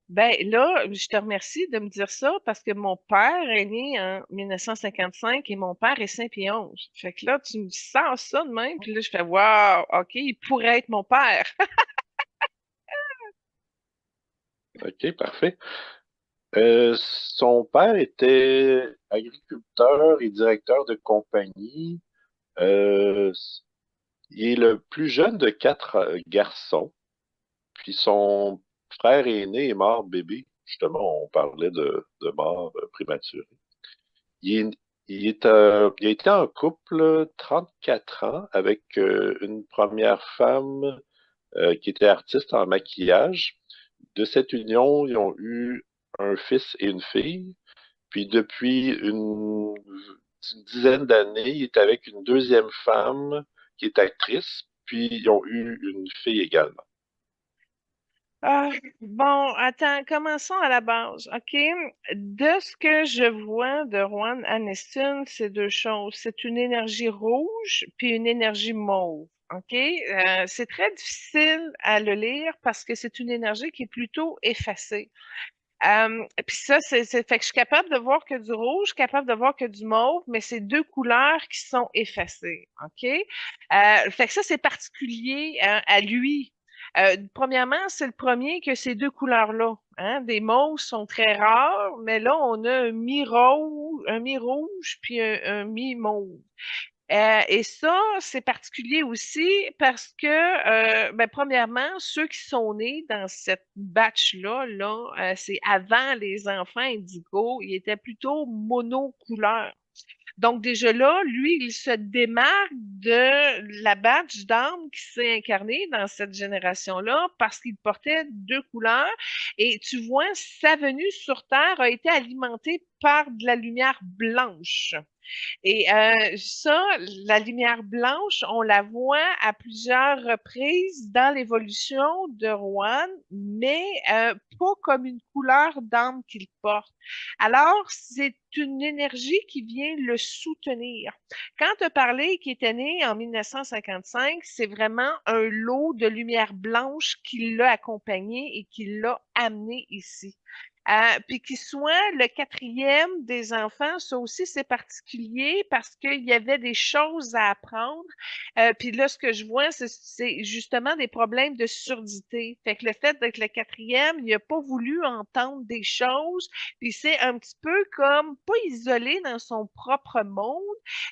Speaker 2: Ben là, je te remercie de me dire ça parce que mon père est né en 1955 et mon père est 5 pieds 11. Fait que là, tu me sens ça de même, puis là, je fais wow, OK, il pourrait être mon père.
Speaker 1: OK, parfait. Son père était agriculteur et directeur de compagnie. Euh, il est le plus jeune de quatre garçons. Puis son frère aîné est mort bébé. Justement, on parlait de mort prématurée. Il, il a été en couple 34 ans avec une première femme qui était artiste en maquillage. De cette union, ils ont eu un fils et une fille. Puis depuis une dizaine d'années, il est avec une deuxième femme qui est actrice. Puis ils ont eu une fille également.
Speaker 2: Ah, bon, attends, commençons à la base, OK? De ce que je vois de Juan Aniston, c'est deux choses. C'est une énergie rouge puis une énergie mauve, OK? C'est très difficile à le lire parce que c'est une énergie qui est plutôt effacée. Puis ça, fait que je suis capable de voir que du rouge, capable de voir que du mauve, mais c'est deux couleurs qui sont effacées, OK? Fait que ça, c'est particulier hein, à lui. Premièrement, c'est le premier que ces deux couleurs-là. Hein? Des mauves sont très rares, mais là, on a un mi-rouge, puis un mi-mauve. Et ça, c'est particulier aussi parce que, ben, premièrement, ceux qui sont nés dans cette batch-là, là, c'est avant les enfants indigos, ils étaient plutôt monocouleurs. Donc déjà là, lui, il se démarque de la batch d'âme qui s'est incarnée dans cette génération-là parce qu'il portait deux couleurs. Et tu vois, sa venue sur Terre a été alimentée par de la lumière blanche. Et ça, la lumière blanche, on la voit à plusieurs reprises dans l'évolution de Rouen, mais pas comme une couleur d'âme qu'il porte. Alors, c'est une énergie qui vient le soutenir. Quand tu as parlé qu'il était né en 1955, c'est vraiment un lot de lumière blanche qui l'a accompagné et qui l'a amené ici. Puis qu'il soit le quatrième des enfants, ça aussi c'est particulier parce qu'il y avait des choses à apprendre. Puis là, ce que je vois, c'est justement des problèmes de surdité. Fait que le fait d'être le quatrième, il n'a pas voulu entendre des choses, puis c'est un petit peu comme pas isolé dans son propre monde,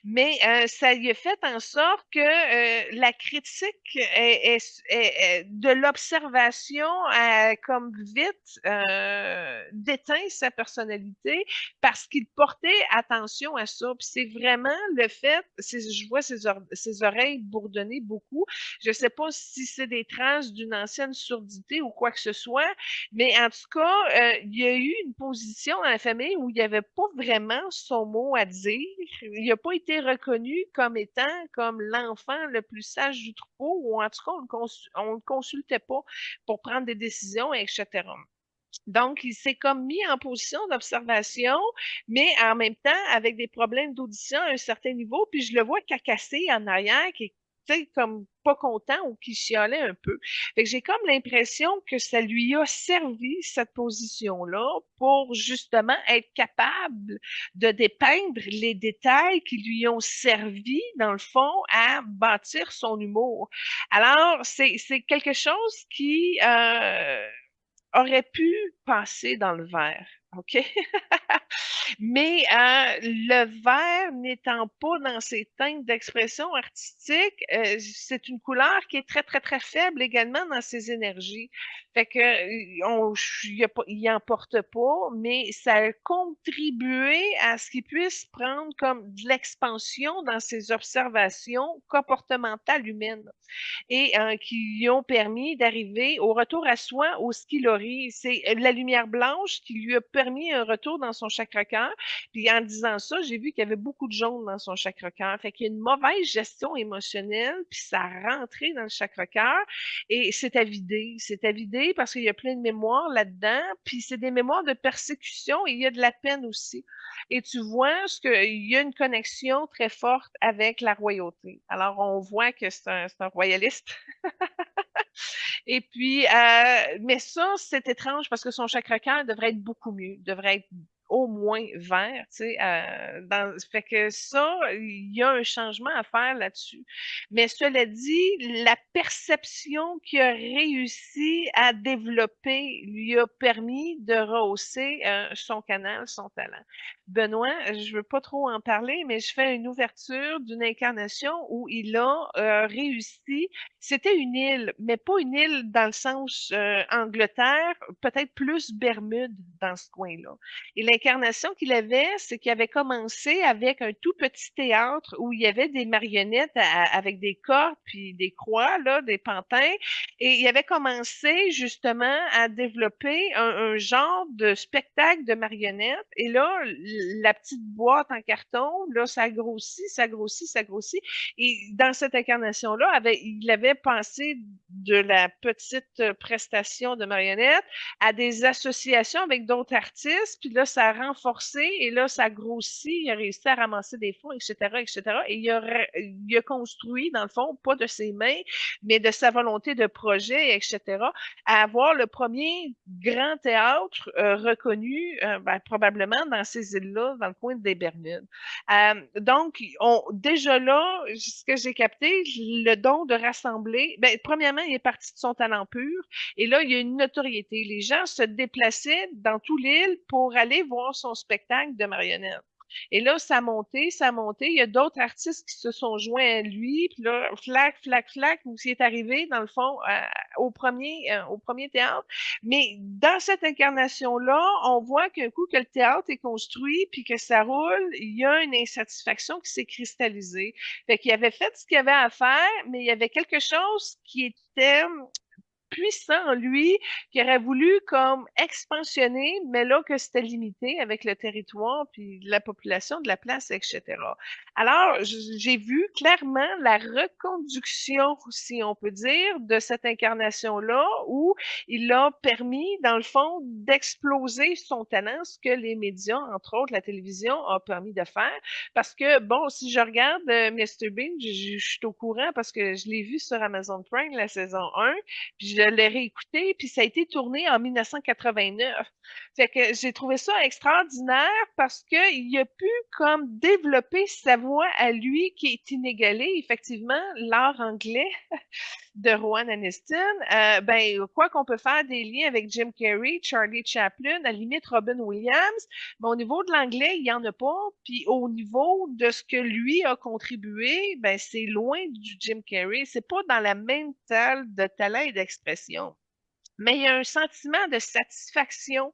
Speaker 2: mais ça lui a fait en sorte que la critique de l'observation comme vite déteint sa personnalité parce qu'il portait attention à ça. Puis c'est vraiment le fait, je vois ses oreilles bourdonner beaucoup. Je ne sais pas si c'est des traces d'une ancienne surdité ou quoi que ce soit, mais en tout cas, il y a eu une position dans la famille où il n'y avait pas vraiment son mot à dire. Il n'a pas été reconnu comme étant comme l'enfant le plus sage du troupeau, ou en tout cas, on ne le consultait pas pour prendre des décisions, etc. Donc, il s'est comme mis en position d'observation, mais en même temps avec des problèmes d'audition à un certain niveau, puis je le vois cacasser en arrière, qui est tu sais, comme pas content ou qui chialait un peu. Fait que j'ai comme l'impression que ça lui a servi, cette position-là, pour justement être capable de dépeindre les détails qui lui ont servi, dans le fond, à bâtir son humour. Alors, c'est quelque chose qui aurait pu passer dans le verre. OK? Mais le vert n'étant pas dans ses teintes d'expression artistique, c'est une couleur qui est très, très, très faible également dans ses énergies. Fait que il en porte pas, mais ça a contribué à ce qu'il puisse prendre comme de l'expansion dans ses observations comportementales humaines et qui lui ont permis d'arriver au retour à soi, au skilori. C'est la lumière blanche qui lui a permis un retour dans son chakra-cœur. Puis en disant ça, j'ai vu qu'il y avait beaucoup de jaune dans son chakra-cœur. Fait qu'il y a une mauvaise gestion émotionnelle, puis ça a rentré dans le chakra-cœur et c'est à vider. C'est à vider parce qu'il y a plein de mémoires là-dedans, puis c'est des mémoires de persécution et il y a de la peine aussi. Et tu vois il y a une connexion très forte avec la royauté. Alors, on voit que c'est un royaliste. Et puis, mais ça, c'est étrange parce que son chakra-cœur devrait être beaucoup mieux, devrait être au moins vert, tu sais. Fait que ça, il y a un changement à faire là-dessus. Mais cela dit, la perception qu'il a réussi à développer lui a permis de rehausser son canal, son talent. Benoît, je veux pas trop en parler, mais je fais une ouverture d'une incarnation où il a réussi. C'était une île, mais pas une île dans le sens Angleterre, peut-être plus Bermude dans ce coin-là. Et l'incarnation qu'il avait, c'est qu'il avait commencé avec un tout petit théâtre où il y avait des marionnettes avec des cordes puis des croix, là, des pantins. Et il avait commencé justement à développer un genre de spectacle de marionnettes. Et là, la petite boîte en carton, là, ça grossit, ça grossit, ça grossit. Et dans cette incarnation-là, il avait pensé de la petite prestation de marionnettes à des associations avec d'autres artistes, puis là, ça a renforcé, et là, ça a grossi, il a réussi à ramasser des fonds, etc., etc., et il a construit, dans le fond, pas de ses mains, mais de sa volonté de projet, etc., à avoir le premier grand théâtre reconnu, probablement dans ces îles-là, dans le coin des Bermudes. Donc, déjà là, ce que j'ai capté, le don de rassembler, premièrement, il est parti de son talent pur, et là, il y a une notoriété. Les gens se déplaçaient dans tout l'île pour aller voir son spectacle de marionnettes. Et là, ça a monté, ça a monté. Il y a d'autres artistes qui se sont joints à lui. Puis là, flac, flac, flac, où il est arrivé, dans le fond, au premier théâtre. Mais dans cette incarnation-là, on voit qu'un coup que le théâtre est construit puis que ça roule, il y a une insatisfaction qui s'est cristallisée. Fait qu'il avait fait ce qu'il avait à faire, mais il y avait quelque chose qui était puissant en lui qui aurait voulu comme expansionner, mais là que c'était limité avec le territoire puis la population de la place, etc. Alors, j'ai vu clairement la reconduction, si on peut dire, de cette incarnation-là où il a permis, dans le fond, d'exploser son talent, ce que les médias, entre autres la télévision, a permis de faire. Parce que, bon, si je regarde Mr. Bean, je suis au courant parce que je l'ai vu sur Amazon Prime, la saison 1, puis je l'ai réécouté, puis ça a été tourné en 1989. Fait que j'ai trouvé ça extraordinaire parce qu'il a pu comme développer sa voix à lui qui est inégalée. Effectivement, l'art anglais de Rowan Aniston, quoi qu'on peut faire des liens avec Jim Carrey, Charlie Chaplin, à la limite Robin Williams, mais au niveau de l'anglais, il n'y en a pas. Puis au niveau de ce que lui a contribué, c'est loin du Jim Carrey. C'est pas dans la même salle de talent et d'expression. Mais il y a un sentiment de satisfaction.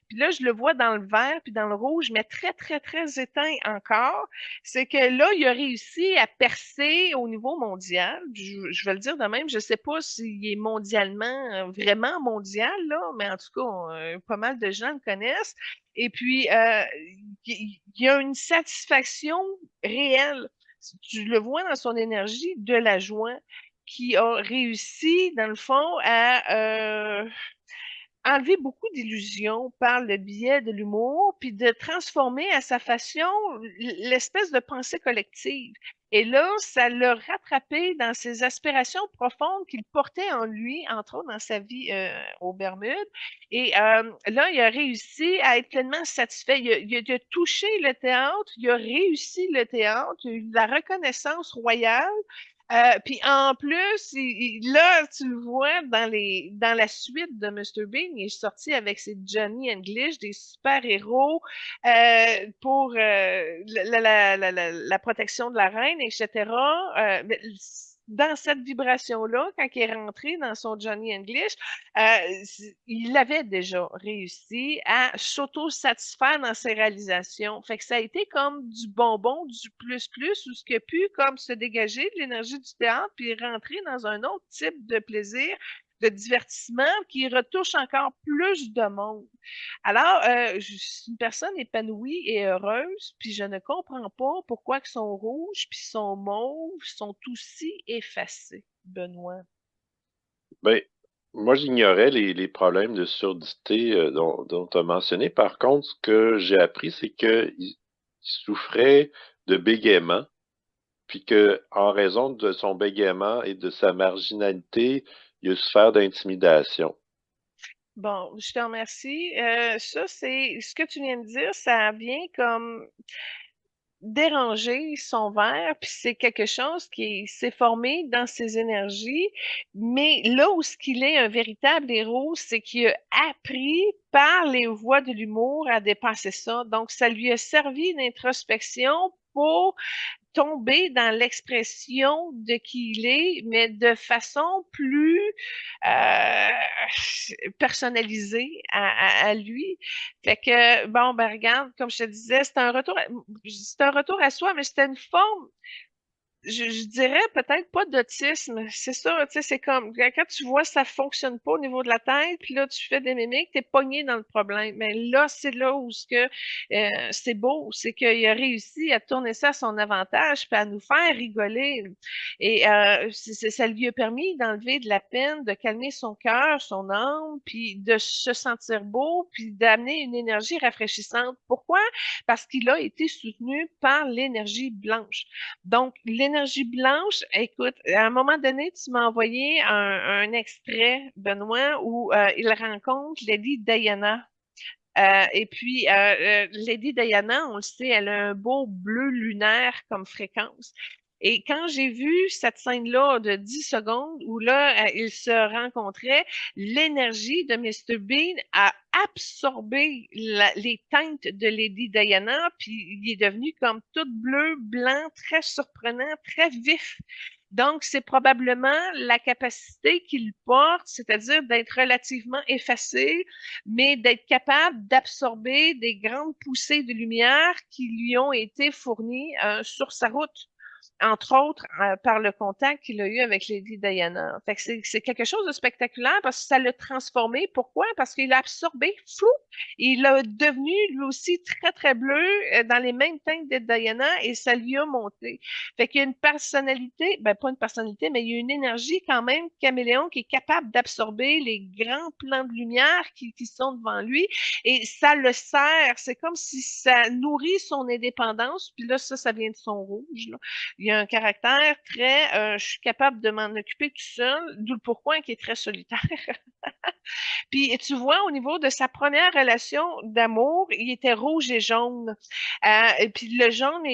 Speaker 2: Puis là, je le vois dans le vert puis dans le rouge, mais très, très, très éteint encore. C'est que là, il a réussi à percer au niveau mondial. Je vais le dire de même, je ne sais pas s'il est mondialement, vraiment mondial, là, mais en tout cas, pas mal de gens le connaissent. Et puis, il y a une satisfaction réelle. Tu le vois dans son énergie de la joie qui a réussi, dans le fond, à enlever beaucoup d'illusions par le biais de l'humour, puis de transformer à sa façon l'espèce de pensée collective. Et là, ça l'a rattrapé dans ses aspirations profondes qu'il portait en lui, entre autres dans sa vie aux Bermudes. Et là, il a réussi à être pleinement satisfait. Il a touché le théâtre, il a réussi le théâtre, il a eu de la reconnaissance royale. Puis en plus, là, tu le vois dans la suite de Mr. Bean, il est sorti avec ses Johnny English, des super-héros pour la protection de la reine, etc. Mais dans cette vibration-là, quand il est rentré dans son Johnny English, il avait déjà réussi à s'auto-satisfaire dans ses réalisations. Fait que ça a été comme du bonbon, du plus-plus, ou ce qui a pu comme se dégager de l'énergie du théâtre, puis rentrer dans un autre type de plaisir, de divertissement, qui retouche encore plus de monde. Alors, je suis une personne épanouie et heureuse, puis je ne comprends pas pourquoi que son rouge puis son mauve sont aussi effacés, Benoît.
Speaker 1: Ben, moi, j'ignorais les problèmes de surdité dont tu as mentionné. Par contre, ce que j'ai appris, c'est qu'il souffrait de bégaiement, puis que, en raison de son bégaiement et de sa marginalité, il a souffert d'intimidation.
Speaker 2: Bon, je te remercie. Ça, c'est ce que tu viens de dire, ça vient comme déranger son verre, puis c'est quelque chose qui s'est formé dans ses énergies. Mais là où ce qu'il est un véritable héros, c'est qu'il a appris par les voies de l'humour à dépasser ça. Donc, ça lui a servi d'introspection pour tomber dans l'expression de qui il est, mais de façon plus euh, personnalisée à lui. Fait que, bon, ben regarde, comme je te disais, c'est un retour à soi, mais c'était une forme je dirais peut-être pas d'autisme. C'est ça, tu sais, c'est comme quand tu vois ça fonctionne pas au niveau de la tête, puis là tu fais des mimiques, t'es pogné dans le problème. Mais là, c'est là où ce que c'est beau, c'est qu'il a réussi à tourner ça à son avantage, puis à nous faire rigoler. Et ça lui a permis d'enlever de la peine, de calmer son cœur, son âme, puis de se sentir beau, puis d'amener une énergie rafraîchissante. Pourquoi? Parce qu'il a été soutenu par l'énergie blanche. Donc, l'énergie blanche, écoute, à un moment donné, tu m'as envoyé un extrait, Benoît, où il rencontre Lady Diana. Et puis, Lady Diana, on le sait, elle a un beau bleu lunaire comme fréquence. Et quand j'ai vu cette scène-là de 10 secondes où là, ils se rencontraient, l'énergie de Mr. Bean a absorbé les teintes de Lady Diana, puis il est devenu comme tout bleu, blanc, très surprenant, très vif. Donc, c'est probablement la capacité qu'il porte, c'est-à-dire d'être relativement effacé, mais d'être capable d'absorber des grandes poussées de lumière qui lui ont été fournies sur sa route, entre autres par le contact qu'il a eu avec Lady Diana. Fait que c'est quelque chose de spectaculaire parce que ça l'a transformé. Pourquoi? Parce qu'il a absorbé, flou, il a devenu lui aussi très, très bleu dans les mêmes teintes de Diana et ça lui a monté. Fait qu'il y a une personnalité, ben pas une personnalité, mais il y a une énergie quand même caméléon qui est capable d'absorber les grands plans de lumière qui sont devant lui et ça le sert. C'est comme si ça nourrit son indépendance. Puis là, ça vient de son rouge. Là. Il y a un caractère très, je suis capable de m'en occuper tout seul, d'où le pourquoi qui est très solitaire. Puis tu vois, au niveau de sa première relation d'amour, il était rouge et jaune. Et puis le jaune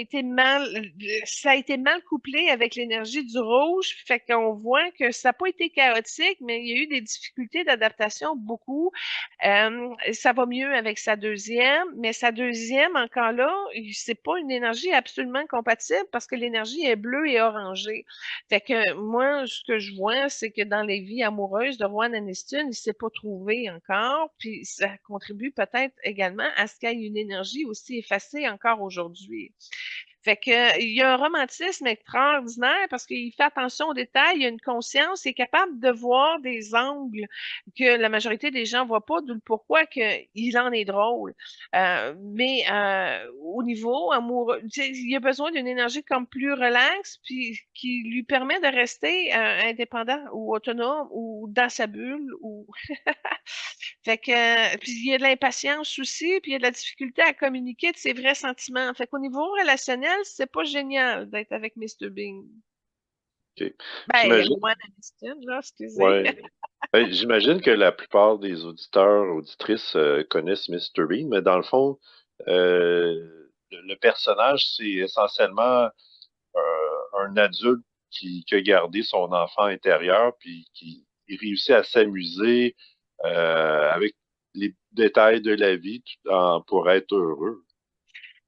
Speaker 2: ça a été mal couplé avec l'énergie du rouge, fait qu'on voit que ça n'a pas été chaotique, mais il y a eu des difficultés d'adaptation beaucoup. Ça va mieux avec sa deuxième, mais sa deuxième, encore là, c'est pas une énergie absolument compatible parce que l'énergie est bleue et orangée. Fait que moi, ce que je vois, c'est que dans les vies amoureuses de Rowan Aniston, il s'est pas trouvé encore, puis ça contribue peut-être également à ce qu'il y ait une énergie aussi effacée encore aujourd'hui. Fait que, il y a un romantisme extraordinaire parce qu'il fait attention aux détails, il a une conscience, il est capable de voir des angles que la majorité des gens voient pas, d'où le pourquoi qu'il en est drôle. Mais au niveau amoureux, tu sais, il a besoin d'une énergie comme plus relaxe, puis qui lui permet de rester indépendant ou autonome ou dans sa bulle ou fait que puis il y a de l'impatience aussi, puis il y a de la difficulté à communiquer de ses vrais sentiments. Fait qu'au niveau relationnel, c'est pas génial d'être avec Mr. Bean.
Speaker 1: OK.
Speaker 2: Ben,
Speaker 1: J'imagine,
Speaker 2: Rowan Aniston, là, excusez.
Speaker 1: ouais. J'imagine que la plupart des auditeurs, auditrices connaissent Mr. Bean, mais dans le fond, le personnage, c'est essentiellement un adulte qui a gardé son enfant intérieur, puis qui il réussit à s'amuser avec les détails de la vie pour être heureux.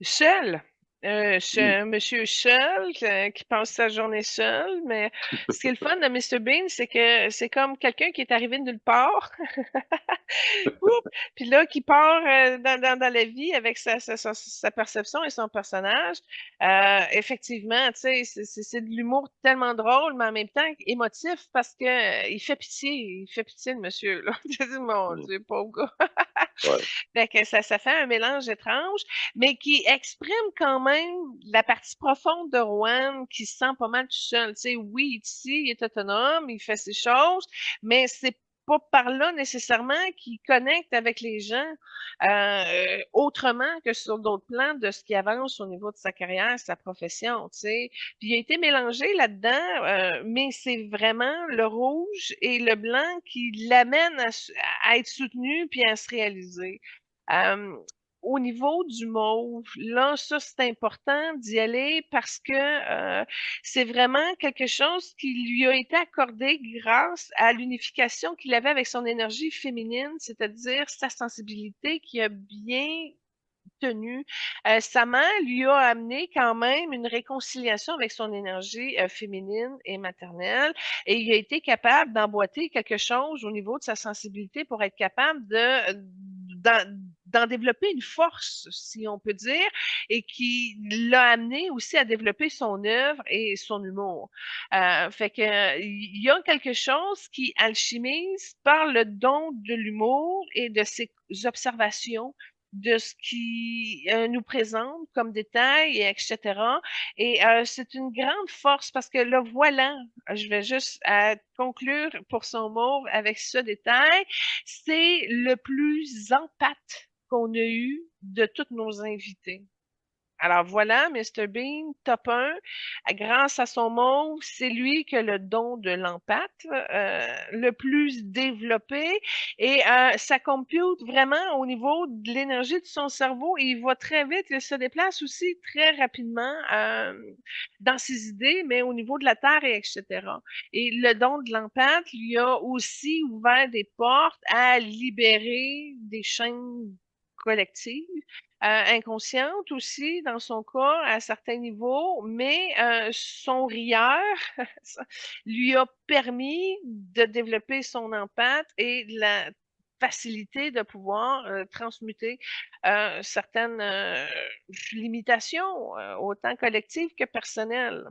Speaker 2: Seul.
Speaker 1: Hmm.
Speaker 2: Monsieur seul, qui passe sa journée seul, mais ce qui est le fun de Mr. Bean, c'est que c'est comme quelqu'un qui est arrivé de nulle part, Oup! Puis là, qui part dans la vie avec sa perception et son personnage. Effectivement, tu sais, c'est de l'humour tellement drôle, mais en même temps émotif parce que il fait pitié de monsieur, là. Je dis, mon
Speaker 1: Hmm.
Speaker 2: Dieu, pauvre gars.
Speaker 1: Ouais.
Speaker 2: Fait que ça fait un mélange étrange, mais qui exprime quand même la partie profonde de Rowan qui se sent pas mal tout seul. Tu sais, oui, il est ici, il est autonome, il fait ses choses, mais c'est pas par là nécessairement qu'il connecte avec les gens autrement que sur d'autres plans de ce qui avance au niveau de sa carrière, sa profession, tu sais. Puis il a été mélangé là-dedans, mais c'est vraiment le rouge et le blanc qui l'amènent à être soutenu puis à se réaliser. Euh, Au niveau du mauve, là, ça, c'est important d'y aller parce que c'est vraiment quelque chose qui lui a été accordé grâce à l'unification qu'il avait avec son énergie féminine, c'est-à-dire sa sensibilité qui a bien tenu. Sa mère lui a amené quand même une réconciliation avec son énergie féminine et maternelle et il a été capable d'emboîter quelque chose au niveau de sa sensibilité pour être capable d'en développer une force, si on peut dire, et qui l'a amené aussi à développer son œuvre et son humour. Fait que il y a quelque chose qui alchimise par le don de l'humour et de ses observations de ce qui nous présente comme détails, et etc. Et c'est une grande force parce que le voilà, je vais juste conclure pour son mot avec ce détail, c'est le plus empathe qu'on a eu de tous nos invités. Alors voilà, Mr. Bean, top 1. Grâce à son mot, c'est lui qui a le don de l'empathe le plus développé et ça compute vraiment au niveau de l'énergie de son cerveau et il va très vite, il se déplace aussi très rapidement dans ses idées, mais au niveau de la Terre et etc. Et le don de l'empathe lui a aussi ouvert des portes à libérer des chaînes collectives inconsciente aussi dans son cas à certains niveaux, mais son rieur lui a permis de développer son empathe et la facilité de pouvoir transmuter certaines limitations, autant collectives que personnelles.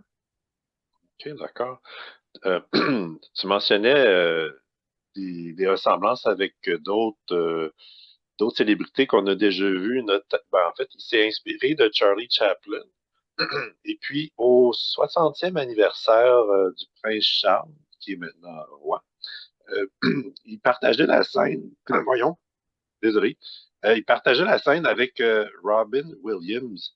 Speaker 1: OK, d'accord. Euh, tu mentionnais des ressemblances avec d'autres célébrités qu'on a déjà vues. En fait, il s'est inspiré de Charlie Chaplin. Et puis, au 60e anniversaire du prince Charles, qui est maintenant roi, euh, il partageait la scène, voyons, désolé, il partageait la scène avec Robin Williams,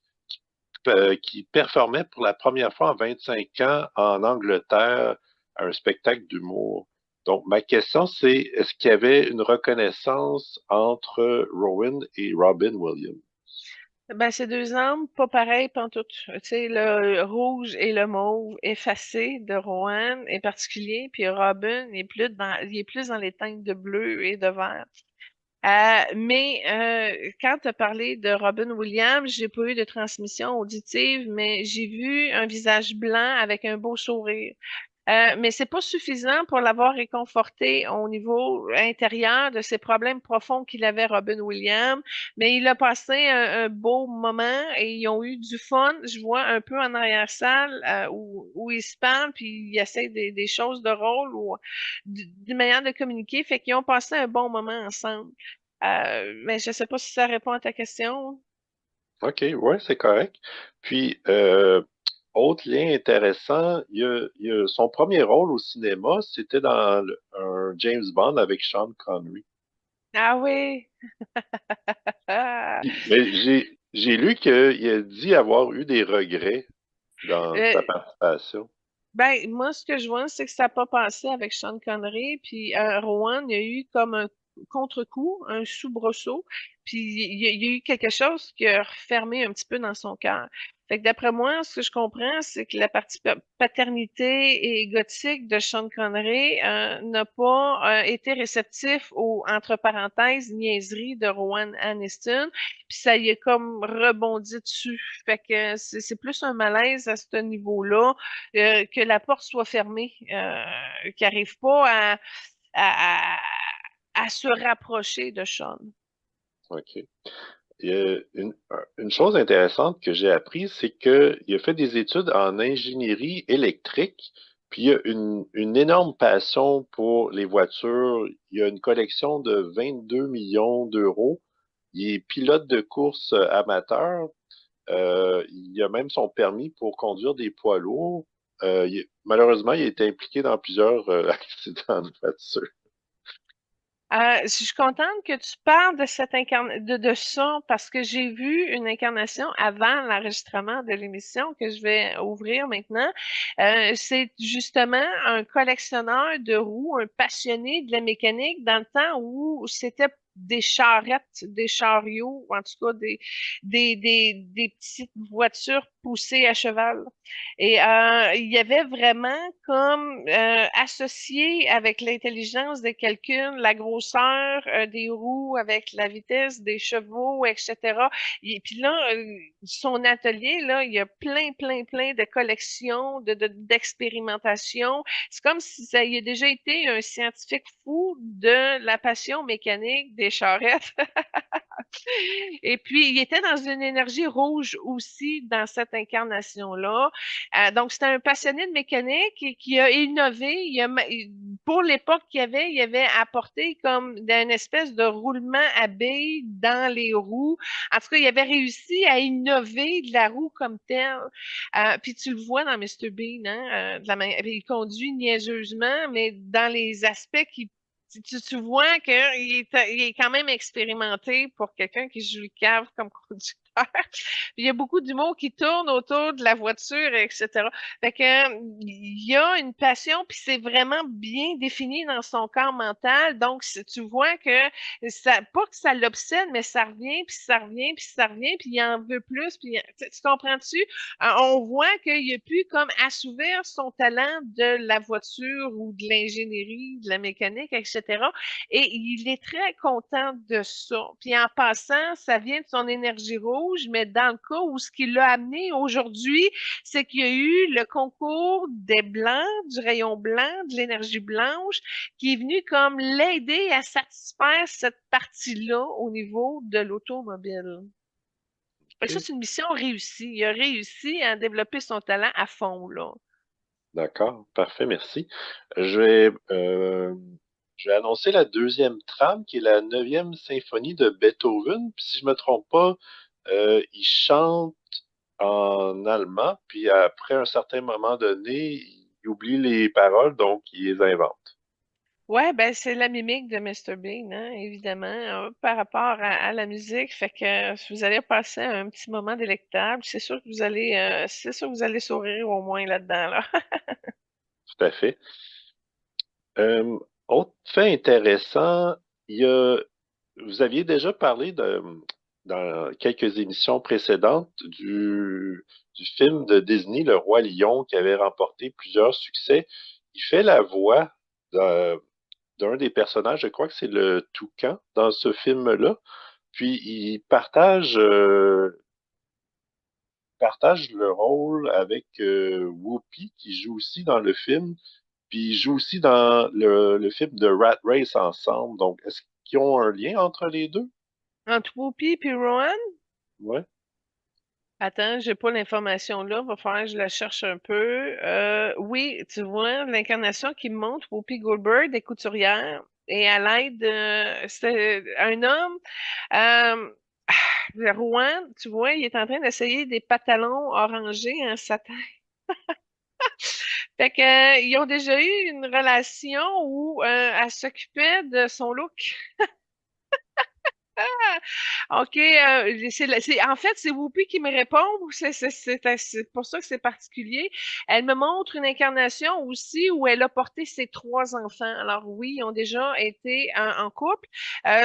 Speaker 1: qui performait pour la première fois en 25 ans en Angleterre à un spectacle d'humour. Donc, ma question, c'est est-ce qu'il y avait une reconnaissance entre Rowan et Robin Williams?
Speaker 2: Ben, c'est deux âmes pas pareilles pantoute. Tu sais, le rouge et le mauve effacé de Rowan est particulier, puis Robin il est plus dans les teintes de bleu et de vert. Mais quand tu as parlé de Robin Williams, j'ai pas eu de transmission auditive, mais j'ai vu un visage blanc avec un beau sourire. Mais c'est pas suffisant pour l'avoir réconforté au niveau intérieur de ses problèmes profonds qu'il avait, Robin Williams. Mais il a passé un beau moment et ils ont eu du fun. Je vois un peu en arrière-salle où ils se parlent puis ils essaient des choses de rôle ou d'une manière de communiquer. Fait qu'ils ont passé un bon moment ensemble. Mais je sais pas si ça répond à ta question.
Speaker 1: OK, ouais, c'est correct. Puis, autre lien intéressant, son premier rôle au cinéma, c'était dans un James Bond avec Sean Connery.
Speaker 2: Ah oui.
Speaker 1: Mais j'ai lu qu'il a dit avoir eu des regrets dans
Speaker 2: Euh,
Speaker 1: sa participation.
Speaker 2: Ben, moi, ce que je vois, c'est que ça n'a pas passé avec Sean Connery. Puis Rowan, il y a eu comme un contre-coup, un soubresaut. Puis il y a eu quelque chose qui a refermé un petit peu dans son cœur. Fait que d'après moi, ce que je comprends, c'est que la partie paternité et gothique de Sean Connery n'a pas été réceptif aux, entre parenthèses, niaiseries de Rowan Aniston. Puis ça y est comme rebondi dessus. Fait que c'est plus un malaise à ce niveau-là que la porte soit fermée, qu'il n'arrive pas à, à, à se rapprocher de Sean.
Speaker 1: OK. Il y a une chose intéressante que j'ai appris, c'est qu'il a fait des études en ingénierie électrique, puis il a une énorme passion pour les voitures. Il a une collection de 22 millions d'euros. Il est pilote de course amateur. Il a même son permis pour conduire des poids lourds. Malheureusement, il a été impliqué dans plusieurs accidents de voiture.
Speaker 2: Je suis contente que tu parles de de ça parce que j'ai vu une incarnation avant l'enregistrement de l'émission que je vais ouvrir maintenant. C'est justement un collectionneur de roues, un passionné de la mécanique dans le temps où c'était des charrettes, des chariots, en tout cas des petites voitures poussées à cheval. Et il y avait vraiment comme associé avec l'intelligence des calculs, la grosseur des roues avec la vitesse des chevaux, etc. Et puis là, son atelier, là, il y a plein de collections, d'expérimentation. C'est comme si ça y a déjà été un scientifique fou de la passion mécanique des charrettes. Et puis, il était dans une énergie rouge aussi dans cette incarnation-là. Donc, c'était un passionné de mécanique et qui a innové. Pour l'époque il avait apporté comme une espèce de roulement à billes dans les roues. En tout cas, il avait réussi à innover de la roue comme telle. Puis tu le vois dans Mr. Bean, hein, il conduit niaiseusement, mais dans les aspects qui tu vois il est quand même expérimenté pour quelqu'un qui joue le cave comme conducteur. Il y a beaucoup d'humour qui tourne autour de la voiture, etc. Fait que, il y a une passion, puis c'est vraiment bien défini dans son corps mental. Donc, tu vois que ça, pas que ça l'obsède, mais ça revient, puis ça revient, puis ça revient, puis il en veut plus. Puis, tu comprends-tu? On voit qu'il a pu comme assouvir son talent de la voiture ou de l'ingénierie, de la mécanique, etc. Et il est très content de ça. Puis en passant, ça vient de son énergie rouge, mais dans le cas où ce qui l'a amené aujourd'hui, c'est qu'il y a eu le concours des blancs, du rayon blanc, de l'énergie blanche, qui est venu comme l'aider à satisfaire cette partie-là au niveau de l'automobile. Fait que ça,
Speaker 1: OK,
Speaker 2: c'est une mission réussie. Il a réussi à développer son talent à fond, là.
Speaker 1: d'accord, parfait, merci. Je vais, euh, je vais annoncer la deuxième trame, qui est la neuvième symphonie de Beethoven. Puis si je me trompe pas, il chante en allemand, puis après un certain moment donné, il oublie les paroles, donc il les invente.
Speaker 2: Ouais, ben c'est la mimique de Mr. Bean, hein, évidemment, par rapport à la musique. Fait que vous allez passer un petit moment délectable. C'est sûr que vous allez sourire au moins là-dedans, là.
Speaker 1: Tout à fait. Euh, Autre fait intéressant, il y a, vous aviez déjà parlé dans quelques émissions précédentes du film de Disney, Le Roi Lion, qui avait remporté plusieurs succès. Il fait la voix d'un d'un des personnages, je crois que c'est le toucan dans ce film-là. Puis il partage partage le rôle avec Whoopi, qui joue aussi dans le film, puis il joue aussi dans le film de Rat Race ensemble. Donc, est-ce qu'ils ont un lien entre les deux?
Speaker 2: Entre Whoopi et Rowan?
Speaker 1: Ouais.
Speaker 2: Attends, j'ai pas l'information là, va falloir que je la cherche un peu. Oui, tu vois, l'incarnation qui me montre Whoopi Goldberg, des couturières, et à l'aide c'est un homme. Euh, Rouen, tu vois, il est en train d'essayer des pantalons orangés en satin. Fait que, ils ont déjà eu une relation où elle s'occupait de son look. OK, en fait, c'est Whoopi qui me répond, ou c'est pour ça que c'est particulier. Elle me montre une incarnation aussi où elle a porté ses 3 enfants. Alors oui, ils ont déjà été en couple.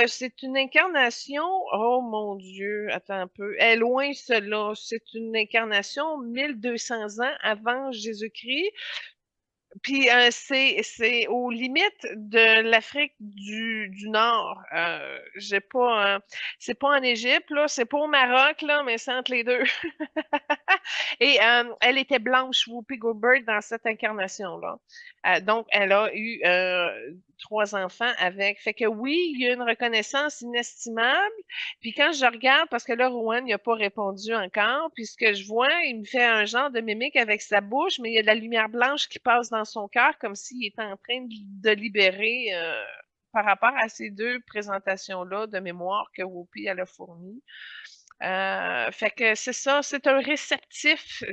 Speaker 2: C'est une incarnation, oh mon Dieu, attends un peu, elle est loin cela. C'est une incarnation 1200 ans avant Jésus-Christ. Puis c'est aux limites de l'Afrique du Nord. J'ai pas, c'est pas en Égypte là, c'est pas au Maroc là, mais c'est entre les deux. Et elle était blanche, Whoopi Goldberg, dans cette incarnation-là. Donc, elle a eu 3 enfants avec. Fait que oui, il y a une reconnaissance inestimable. Puis quand je regarde, parce que là, Rowan n'a pas répondu encore, puis ce que je vois, il me fait un genre de mimique avec sa bouche, mais il y a de la lumière blanche qui passe dans son cœur, comme s'il était en train de libérer par rapport à ces 2 présentations-là de mémoire que Whoopi elle a fournies. Fait que c'est ça, c'est un réceptif.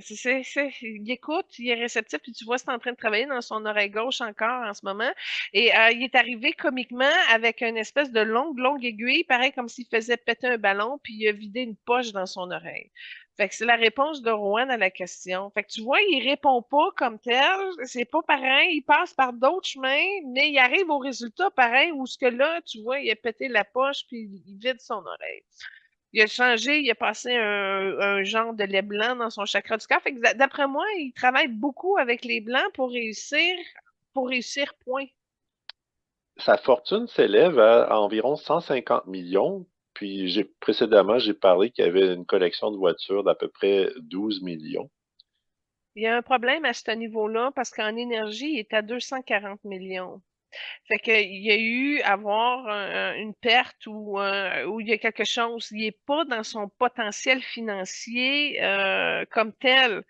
Speaker 2: Il écoute, il est réceptif, puis tu vois, c'est en train de travailler dans son oreille gauche encore en ce moment. Et il est arrivé comiquement avec une espèce de longue aiguille, pareil comme s'il faisait péter un ballon, puis il a vidé une poche dans son oreille. Fait que c'est la réponse de Rowan à la question. Fait que tu vois, il répond pas comme tel, c'est pas pareil, il passe par d'autres chemins, mais il arrive au résultat pareil, où ce que là, tu vois, il a pété la poche, puis il vide son oreille. Il a changé, il a passé un genre de lait blanc dans son chakra du cœur. Fait que d'après moi, il travaille beaucoup avec les blancs pour réussir, point.
Speaker 1: Sa fortune s'élève à environ 150 millions. Puis précédemment, j'ai parlé qu'il y avait une collection de voitures d'à peu près 12 millions.
Speaker 2: Il y a un problème à ce niveau-là parce qu'en énergie, il est à 240 millions. Fait qu'il y a eu avoir une perte ou il y a quelque chose. Il n'est pas dans son potentiel financier comme tel.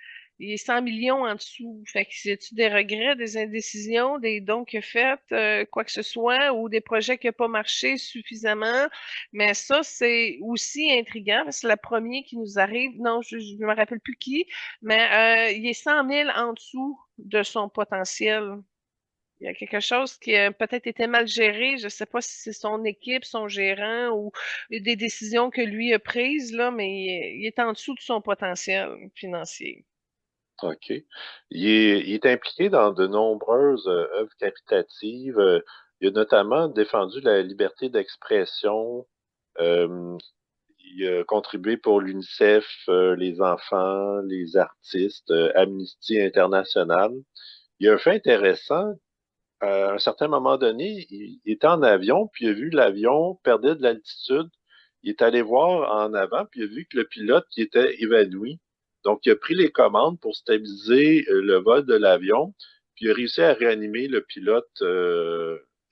Speaker 2: Il est 100 millions en dessous. Fait que y a-tu des regrets, des indécisions, des dons qu'il a fait, quoi que ce soit, ou des projets qui n'ont pas marché suffisamment. Mais ça, c'est aussi intriguant parce que c'est le premier qui nous arrive. Non, je ne me rappelle plus qui, mais il est 100 000 en dessous de son potentiel. Il y a quelque chose qui a peut-être été mal géré. Je ne sais pas si c'est son équipe, son gérant ou des décisions que lui a prises, là, mais il est en dessous de son potentiel financier.
Speaker 1: OK. Il est impliqué dans de nombreuses œuvres caritatives. Il a notamment défendu la liberté d'expression. Euh, il a contribué pour l'UNICEF, les enfants, les artistes, Amnesty International. Il y a un fait intéressant. À un certain moment donné, il était en avion, puis il a vu l'avion perdait de l'altitude. Il est allé voir en avant, puis il a vu que le pilote qui était évanoui. Donc, il a pris les commandes pour stabiliser le vol de l'avion, puis il a réussi à réanimer le pilote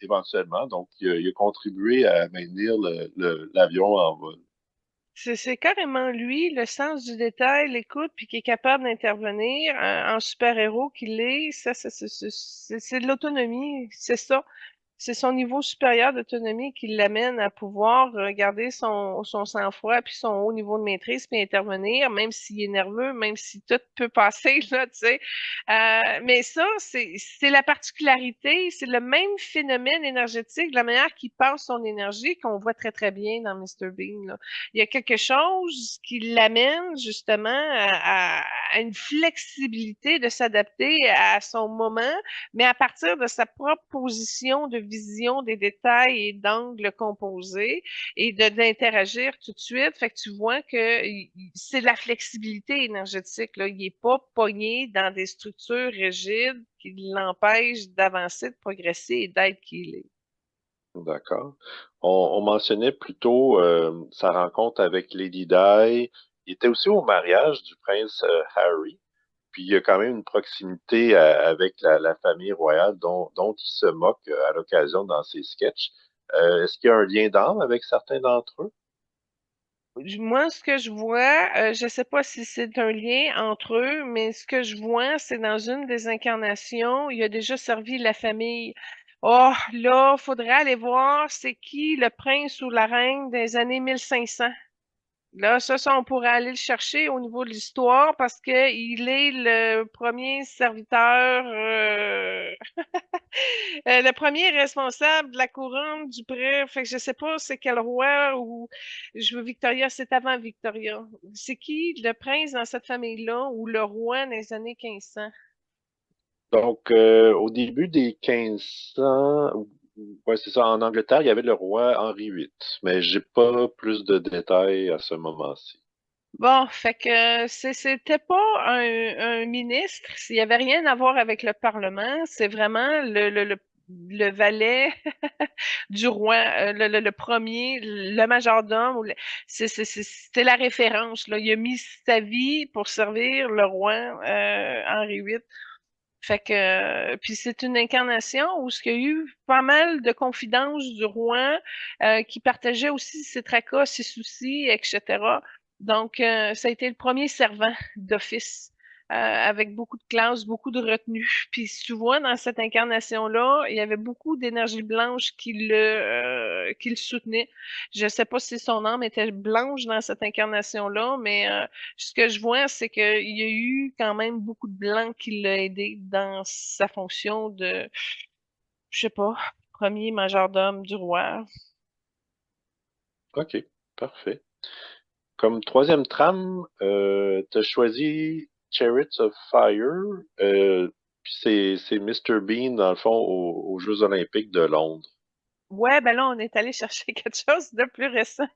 Speaker 1: éventuellement. Donc, il a contribué à maintenir l'avion en vol.
Speaker 2: C'est carrément lui, le sens du détail, l'écoute, puis qui est capable d'intervenir en super-héros qu'il est. C'est de l'autonomie, c'est ça. C'est son niveau supérieur d'autonomie qui l'amène à pouvoir regarder son sang-froid puis son haut niveau de maîtrise puis intervenir, même s'il est nerveux, même si tout peut passer, là, tu sais. Mais ça, c'est la particularité, c'est le même phénomène énergétique, de la manière qu'il passe son énergie qu'on voit très, très bien dans Mr. Bean, là. Il y a quelque chose qui l'amène justement à une flexibilité de s'adapter à son moment, mais à partir de sa propre position de vision des détails et d'angles composés et d'interagir tout de suite. Fait que tu vois que c'est de la flexibilité énergétique, là. Il n'est pas pogné dans des structures rigides qui l'empêchent d'avancer, de progresser et d'être qui il est.
Speaker 1: D'accord. On mentionnait plutôt sa rencontre avec Lady Di. il était aussi au mariage du prince Harry. Puis il y a quand même une proximité avec la famille royale dont il se moque à l'occasion dans ses sketchs. Est-ce qu'il y a un lien d'âme avec certains d'entre eux?
Speaker 2: Moi, ce que je vois, je sais pas si c'est un lien entre eux, mais ce que je vois, c'est dans une des incarnations, il a déjà servi la famille. Oh, là, faudrait aller voir c'est qui le prince ou la reine des années 1500. Là, ça, on pourrait aller le chercher au niveau de l'histoire parce que il est le premier serviteur, le premier responsable de la couronne du pré. Fait que je sais pas c'est quel roi ou je veux Victoria, c'est avant Victoria. C'est qui le prince dans cette famille-là ou le roi dans les années 1500?
Speaker 1: Donc, au début des 1500, ouais, c'est ça, en Angleterre, il y avait le roi Henri VIII, mais j'ai pas plus de détails à ce moment-ci.
Speaker 2: Bon, fait que c'était pas un ministre, il y avait rien à voir avec le Parlement, c'est vraiment le valet du roi, le premier, le majordome, c'était la référence, là. Il a mis sa vie pour servir le roi Henri VIII. Fait que, puis c'est une incarnation où il y a eu pas mal de confidences du roi qui partageait aussi ses tracas, ses soucis, etc. Donc, ça a été le premier servant d'office avec beaucoup de classe, beaucoup de retenue. Puis si tu vois, dans cette incarnation-là, il y avait beaucoup d'énergie blanche qui le soutenait. Je sais pas si son âme était blanche dans cette incarnation-là, mais ce que je vois, c'est qu'il y a eu quand même beaucoup de blanc qui l'a aidé dans sa fonction de, je sais pas, premier majordome du roi.
Speaker 1: OK, parfait. Comme troisième trame, tu as choisi Chariots of Fire. Puis c'est Mr. Bean, dans le fond, aux Jeux olympiques de Londres.
Speaker 2: Ouais, ben là, on est allé chercher quelque chose de plus récent.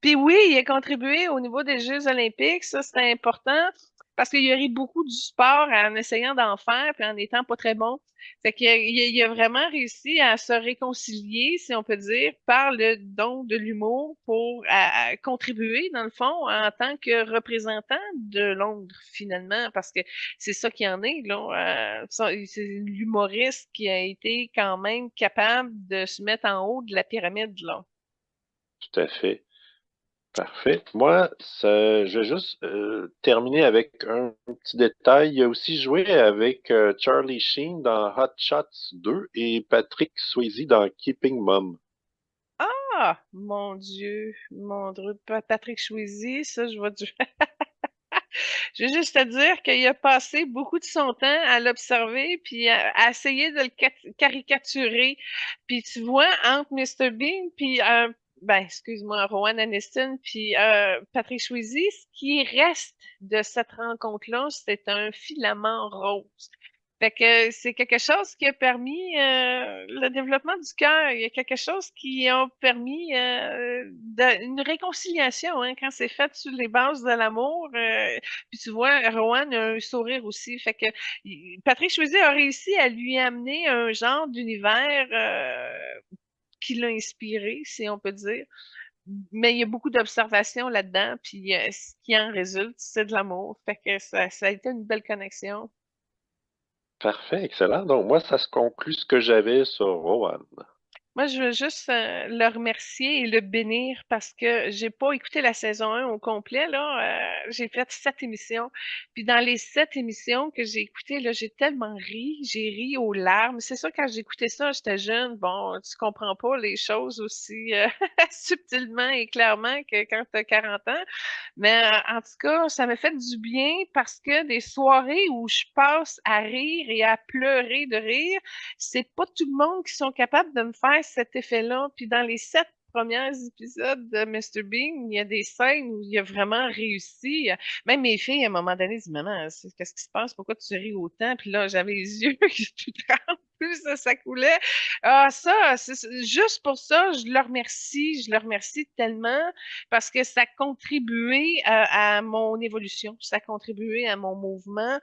Speaker 2: Puis oui, il a contribué au niveau des Jeux olympiques, ça c'était important parce qu'il a ri beaucoup du sport en essayant d'en faire puis en étant pas très bon. Fait qu'il a vraiment réussi à se réconcilier, si on peut dire, par le don de l'humour pour à contribuer, dans le fond, en tant que représentant de Londres, finalement, parce que c'est ça qu'il en est, là. C'est l'humoriste qui a été quand même capable de se mettre en haut de la pyramide, là.
Speaker 1: Tout à fait. Parfait. Moi, je vais juste terminer avec un petit détail. Il a aussi joué avec Charlie Sheen dans Hot Shots 2 et Patrick Swayze dans Keeping Mum.
Speaker 2: Ah, mon Dieu, Patrick Chouizy, ça, je vois du. Je veux juste te dire qu'il a passé beaucoup de son temps à l'observer puis à essayer de le caricaturer. Puis tu vois, entre Mr. Bean puis ben, excuse-moi, Rowan Aniston puis Patrick Swayze, ce qui reste de cette rencontre-là, c'est un filament rose. Fait que c'est quelque chose qui a permis le développement du cœur. Il y a quelque chose qui a permis une réconciliation hein, quand c'est fait sur les bases de l'amour. Puis tu vois, Rowan a un sourire aussi. Fait que Patrick Swayze a réussi à lui amener un genre d'univers qui l'a inspiré, si on peut dire. Mais il y a beaucoup d'observations là-dedans, puis ce qui en résulte, c'est de l'amour. Fait que ça a été une belle connexion.
Speaker 1: Parfait, excellent. Donc, moi, ça se conclut ce que j'avais sur Rowan.
Speaker 2: Moi, je veux juste le remercier et le bénir parce que j'ai pas écouté la saison 1 au complet, là. J'ai fait 7 émissions. Puis dans les 7 émissions que j'ai écoutées, là, j'ai tellement ri. J'ai ri aux larmes. C'est sûr, quand j'écoutais ça, j'étais jeune. Bon, tu comprends pas les choses aussi subtilement et clairement que quand tu as 40 ans. Mais en tout cas, ça m'a fait du bien parce que des soirées où je passe à rire et à pleurer de rire, c'est pas tout le monde qui sont capables de me faire cet effet-là. Puis dans les 7 premiers épisodes de Mr. Bean, il y a des scènes où il a vraiment réussi. Même mes filles, à un moment donné, disent, Maman, qu'est-ce qui se passe? Pourquoi tu ris autant? Puis là, j'avais les yeux qui se trempent. plus ça coulait. Ah, ça, juste pour ça, je le remercie tellement parce que ça a contribué à mon évolution, ça a contribué à mon mouvement.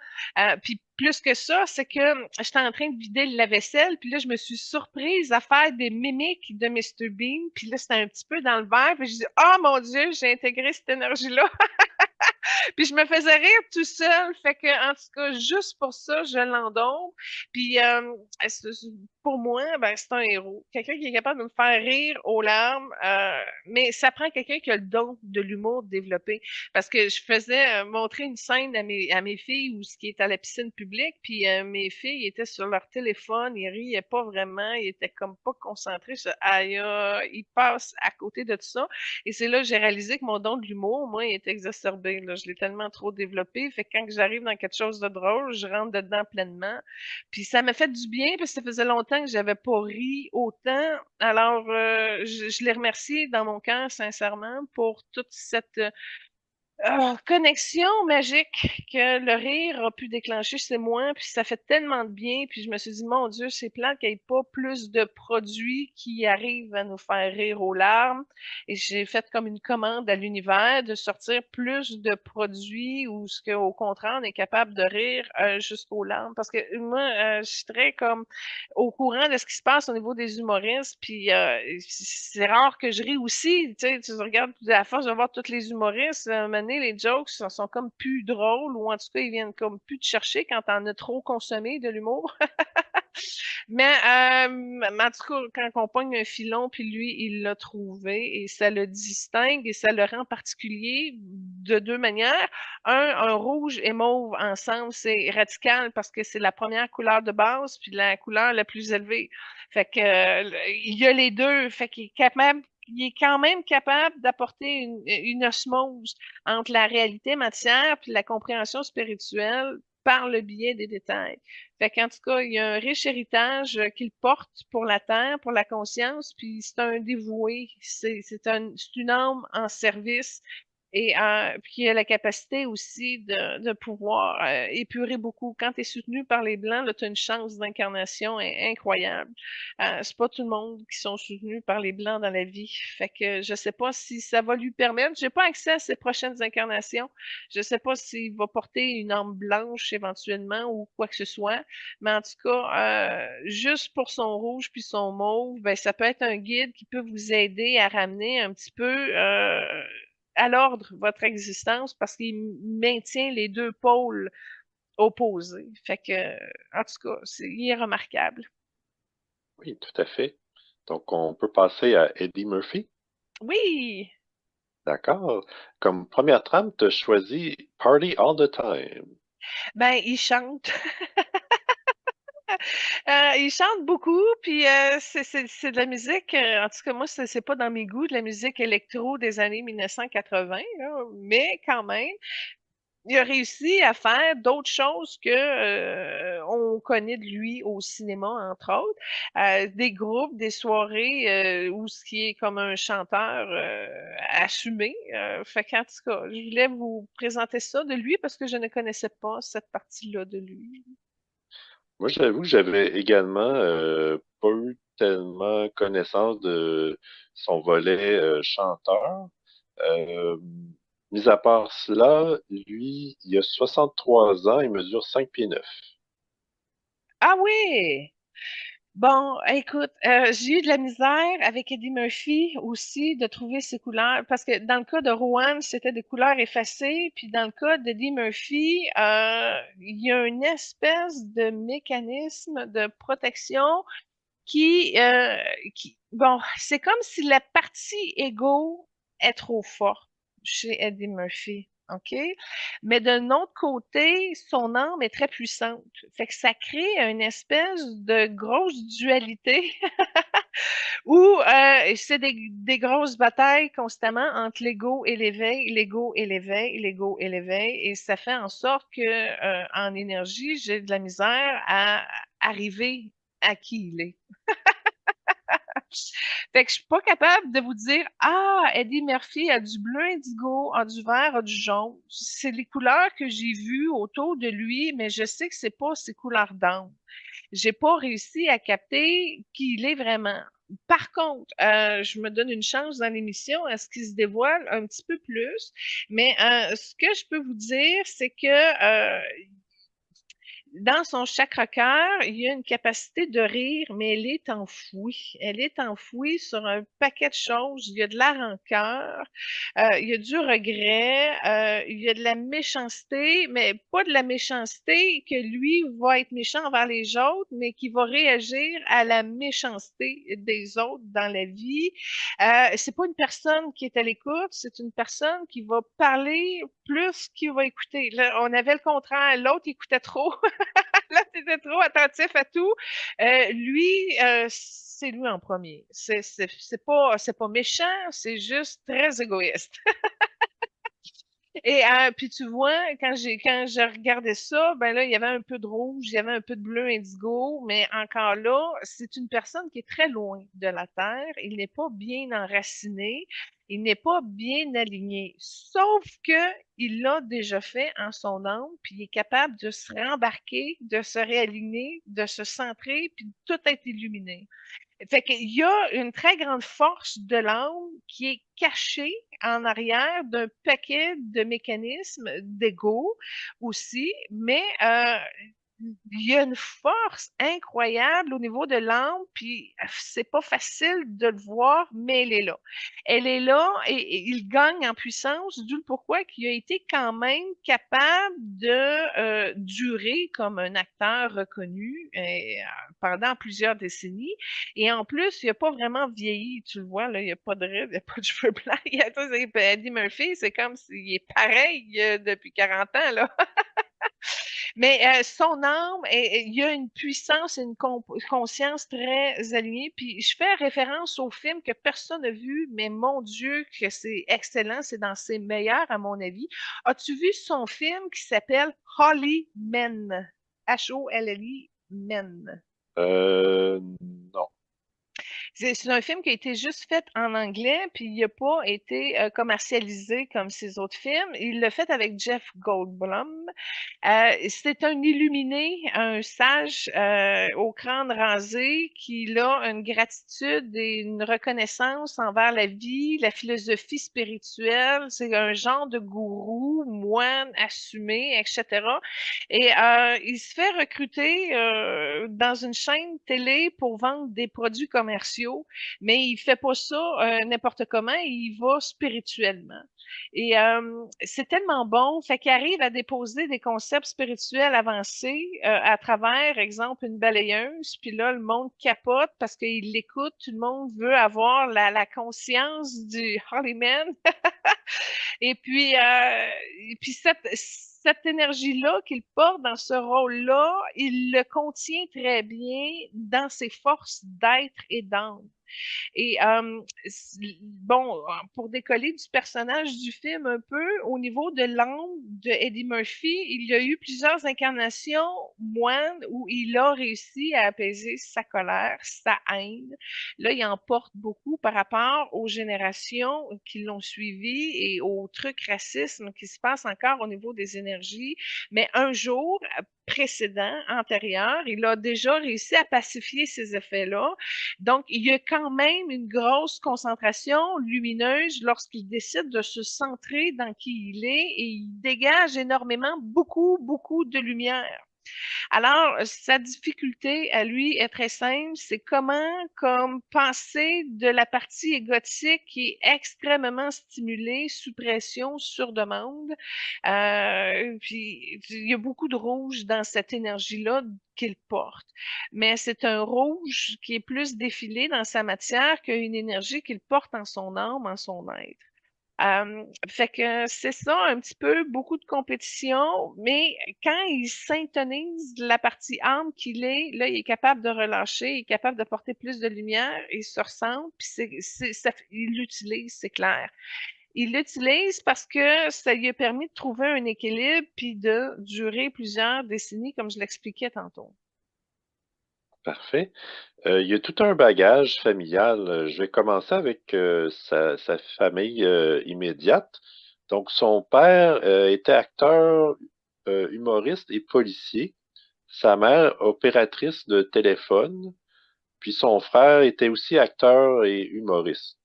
Speaker 2: Puis plus que ça, c'est que j'étais en train de vider le lave-vaisselle, puis là, je me suis surprise à faire des mimiques de Mr. Bean, puis là, c'était un petit peu dans le verre, puis je dis, oh mon Dieu, j'ai intégré cette énergie-là. Puis je me faisais rire tout seul. Fait que, en tout cas, juste pour ça, je l'endôme. Puis pour moi, ben, c'est un héros. Quelqu'un qui est capable de me faire rire aux larmes. Mais ça prend quelqu'un qui a le don de l'humour développé. Parce que je faisais montrer une scène à mes filles où ce qui est à la piscine publique, puis mes filles étaient sur leur téléphone, ils riaient pas vraiment, ils étaient comme pas concentrés. Je, aïe, ils passent à côté de tout ça. Et c'est là que j'ai réalisé que mon don de l'humour, moi, il est exacerbé. Là. Je l'ai tellement trop développé. Fait que quand j'arrive dans quelque chose de drôle, je rentre dedans pleinement. Puis ça m'a fait du bien parce que ça faisait longtemps que j'avais pas ri autant. Alors, je les remercie dans mon cœur, sincèrement, pour toute cette connexion magique que le rire a pu déclencher chez moi, puis ça fait tellement de bien, puis je me suis dit, mon Dieu, c'est plate qu'il n'y ait pas plus de produits qui arrivent à nous faire rire aux larmes, et j'ai fait comme une commande à l'univers de sortir plus de produits où ce que, au contraire, on est capable de rire jusqu'aux larmes, parce que moi, je suis très comme au courant de ce qui se passe au niveau des humoristes, puis c'est rare que je ris aussi, tu sais, tu regardes, à force de voir tous les humoristes, à un moment donné, les jokes sont comme plus drôles, ou en tout cas, ils viennent comme plus te chercher quand t'en as trop consommé de l'humour. Mais en tout cas, quand on pogne un filon, puis lui, il l'a trouvé, et ça le distingue, et ça le rend particulier de deux manières. Un rouge et mauve ensemble, c'est radical parce que c'est la première couleur de base, puis la couleur la plus élevée. Fait que, il y a les deux, fait qu'il est capable il est quand même capable d'apporter une osmose entre la réalité matière puis la compréhension spirituelle par le biais des détails. Fait qu'en tout cas, il y a un riche héritage qu'il porte pour la terre, pour la conscience, puis c'est un dévoué, c'est une âme en service et puis il a la capacité aussi de pouvoir épurer beaucoup. Quand tu es soutenu par les Blancs, tu as une chance d'incarnation incroyable. C'est pas tout le monde qui sont soutenus par les Blancs dans la vie. Fait que je sais pas si ça va lui permettre. J'ai pas accès à ses prochaines incarnations. Je sais pas s'il va porter une arme blanche éventuellement ou quoi que ce soit. Mais en tout cas, juste pour son rouge puis son mauve, ben, ça peut être un guide qui peut vous aider à ramener un petit peu à l'ordre votre existence parce qu'il maintient les deux pôles opposés. Fait que, en tout cas, il est remarquable.
Speaker 1: Oui, tout à fait. Donc, on peut passer à Eddie Murphy.
Speaker 2: Oui!
Speaker 1: D'accord. Comme première trame, tu as choisi Party All the Time.
Speaker 2: Ben, il chante. Il chante beaucoup, puis c'est de la musique, en tout cas, moi, c'est pas dans mes goûts, de la musique électro des années 1980, là, mais quand même, il a réussi à faire d'autres choses que on connaît de lui au cinéma, entre autres. Des groupes, des soirées où ce qui est comme un chanteur assumé. Fait qu'en tout cas, je voulais vous présenter ça de lui parce que je ne connaissais pas cette partie-là de lui.
Speaker 1: Moi, j'avoue que j'avais également pas eu tellement connaissance de son volet chanteur. Euh, Mis à part cela, lui, il a 63 ans, il mesure 5 pieds 9.
Speaker 2: Ah oui! Bon, écoute, j'ai eu de la misère avec Eddie Murphy aussi de trouver ses couleurs, parce que dans le cas de Rowan, c'était des couleurs effacées, puis dans le cas d'Eddie Murphy, il y a une espèce de mécanisme de protection bon, c'est comme si la partie égo est trop forte chez Eddie Murphy. OK? Mais d'un autre côté, son âme est très puissante. Fait que ça crée une espèce de grosse dualité où c'est des grosses batailles constamment entre l'ego et l'éveil, l'ego et l'éveil, l'ego et l'éveil. Et ça fait en sorte que en énergie, j'ai de la misère à arriver à qui il est. Fait que je suis pas capable de vous dire, ah, Eddie Murphy a du bleu indigo, a du vert, a du jaune. C'est les couleurs que j'ai vues autour de lui, mais je sais que c'est pas ses couleurs d'âme. j'ai pas réussi à capter qui il est vraiment. Par contre, je me donne une chance dans l'émission à ce qu'il se dévoile un petit peu plus. Mais ce que je peux vous dire, c'est que dans son chakra-cœur, il y a une capacité de rire, mais elle est enfouie. Elle est enfouie sur un paquet de choses. Il y a de la rancœur, il y a du regret, il y a de la méchanceté, mais pas de la méchanceté que lui va être méchant envers les autres, mais qui va réagir à la méchanceté des autres dans la vie. C'est pas une personne qui est à l'écoute, c'est une personne qui va parler plus qu'il va écouter. Là, on avait le contraire, l'autre écoutait trop. Là, t'étais trop attentif à tout. Lui, c'est lui en premier. C'est pas méchant, c'est juste très égoïste. Et puis tu vois, quand je regardais ça, ben là, il y avait un peu de rouge, il y avait un peu de bleu indigo, mais encore là, c'est une personne qui est très loin de la Terre. Il n'est pas bien enraciné, il n'est pas bien aligné. Sauf que il l'a déjà fait en son âme, puis il est capable de se rembarquer, de se réaligner, de se centrer, puis de tout être illuminé. Fait qu'il y a une très grande force de l'âme qui est cachée en arrière d'un paquet de mécanismes d'ego aussi, mais il y a une force incroyable au niveau de l'âme, puis c'est pas facile de le voir, mais elle est là. Elle est là et il gagne en puissance, d'où le pourquoi qu'il a été quand même capable de durer comme un acteur reconnu pendant plusieurs décennies. Et en plus, il n'a pas vraiment vieilli, tu le vois, là, il n'y a pas de rides, il n'y a pas de cheveux blancs. Eddie Murphy, c'est comme s'il est pareil depuis 40 ans, là. Mais son âme, il y a une puissance et une conscience très alignée. Puis je fais référence au film que personne n'a vu, mais mon Dieu, que c'est excellent, c'est dans ses meilleurs, à mon avis. As-tu vu son film qui s'appelle Holly Men? H-O-L-L-I, Men.
Speaker 1: Non.
Speaker 2: C'est un film qui a été juste fait en anglais, puis il n'a pas été commercialisé comme ses autres films. Il l'a fait avec Jeff Goldblum. C'est un illuminé, un sage au crâne rasé qui a une gratitude et une reconnaissance envers la vie, la philosophie spirituelle. C'est un genre de gourou, moine assumé, etc. Et il se fait recruter dans une chaîne télé pour vendre des produits commerciaux, mais il fait pas ça n'importe comment, il va spirituellement. Et c'est tellement bon, fait qu'il arrive à déposer des concepts spirituels avancés à travers, exemple, une balayeuse, puis là, le monde capote parce qu'il l'écoute, tout le monde veut avoir la conscience du Holy Man. Et puis cette énergie-là qu'il porte dans ce rôle-là, il le contient très bien dans ses forces d'être et d'âme. Et bon, pour décoller du personnage du film un peu, au niveau de l'âme de Eddie Murphy, il y a eu plusieurs incarnations moines où il a réussi à apaiser sa colère, sa haine. Là, il en porte beaucoup par rapport aux générations qui l'ont suivi et aux trucs racisme qui se passent encore au niveau des énergies. Mais un jour précédent, antérieur, il a déjà réussi à pacifier ces effets-là. Donc, il y a quand même une grosse concentration lumineuse lorsqu'il décide de se centrer dans qui il est et il dégage énormément, beaucoup, beaucoup de lumière. Alors, sa difficulté à lui est très simple, c'est comment comme passer de la partie égotique qui est extrêmement stimulée, sous pression, sur demande. Puis, il y a beaucoup de rouge dans cette énergie-là qu'il porte. Mais c'est un rouge qui est plus défilé dans sa matière qu'une énergie qu'il porte en son âme, en son être. Fait que c'est ça un petit peu, beaucoup de compétition, mais quand il syntonise la partie âme qu'il est, là, il est capable de relâcher, il est capable de porter plus de lumière, il se ressent, puis il l'utilise, c'est clair. Il l'utilise parce que ça lui a permis de trouver un équilibre puis de durer plusieurs décennies, comme je l'expliquais tantôt.
Speaker 1: Parfait. Il y a tout un bagage familial. Je vais commencer avec sa famille immédiate. Donc, son père était acteur, humoriste et policier. sa mère opératrice de téléphone, puis son frère était aussi acteur et humoriste.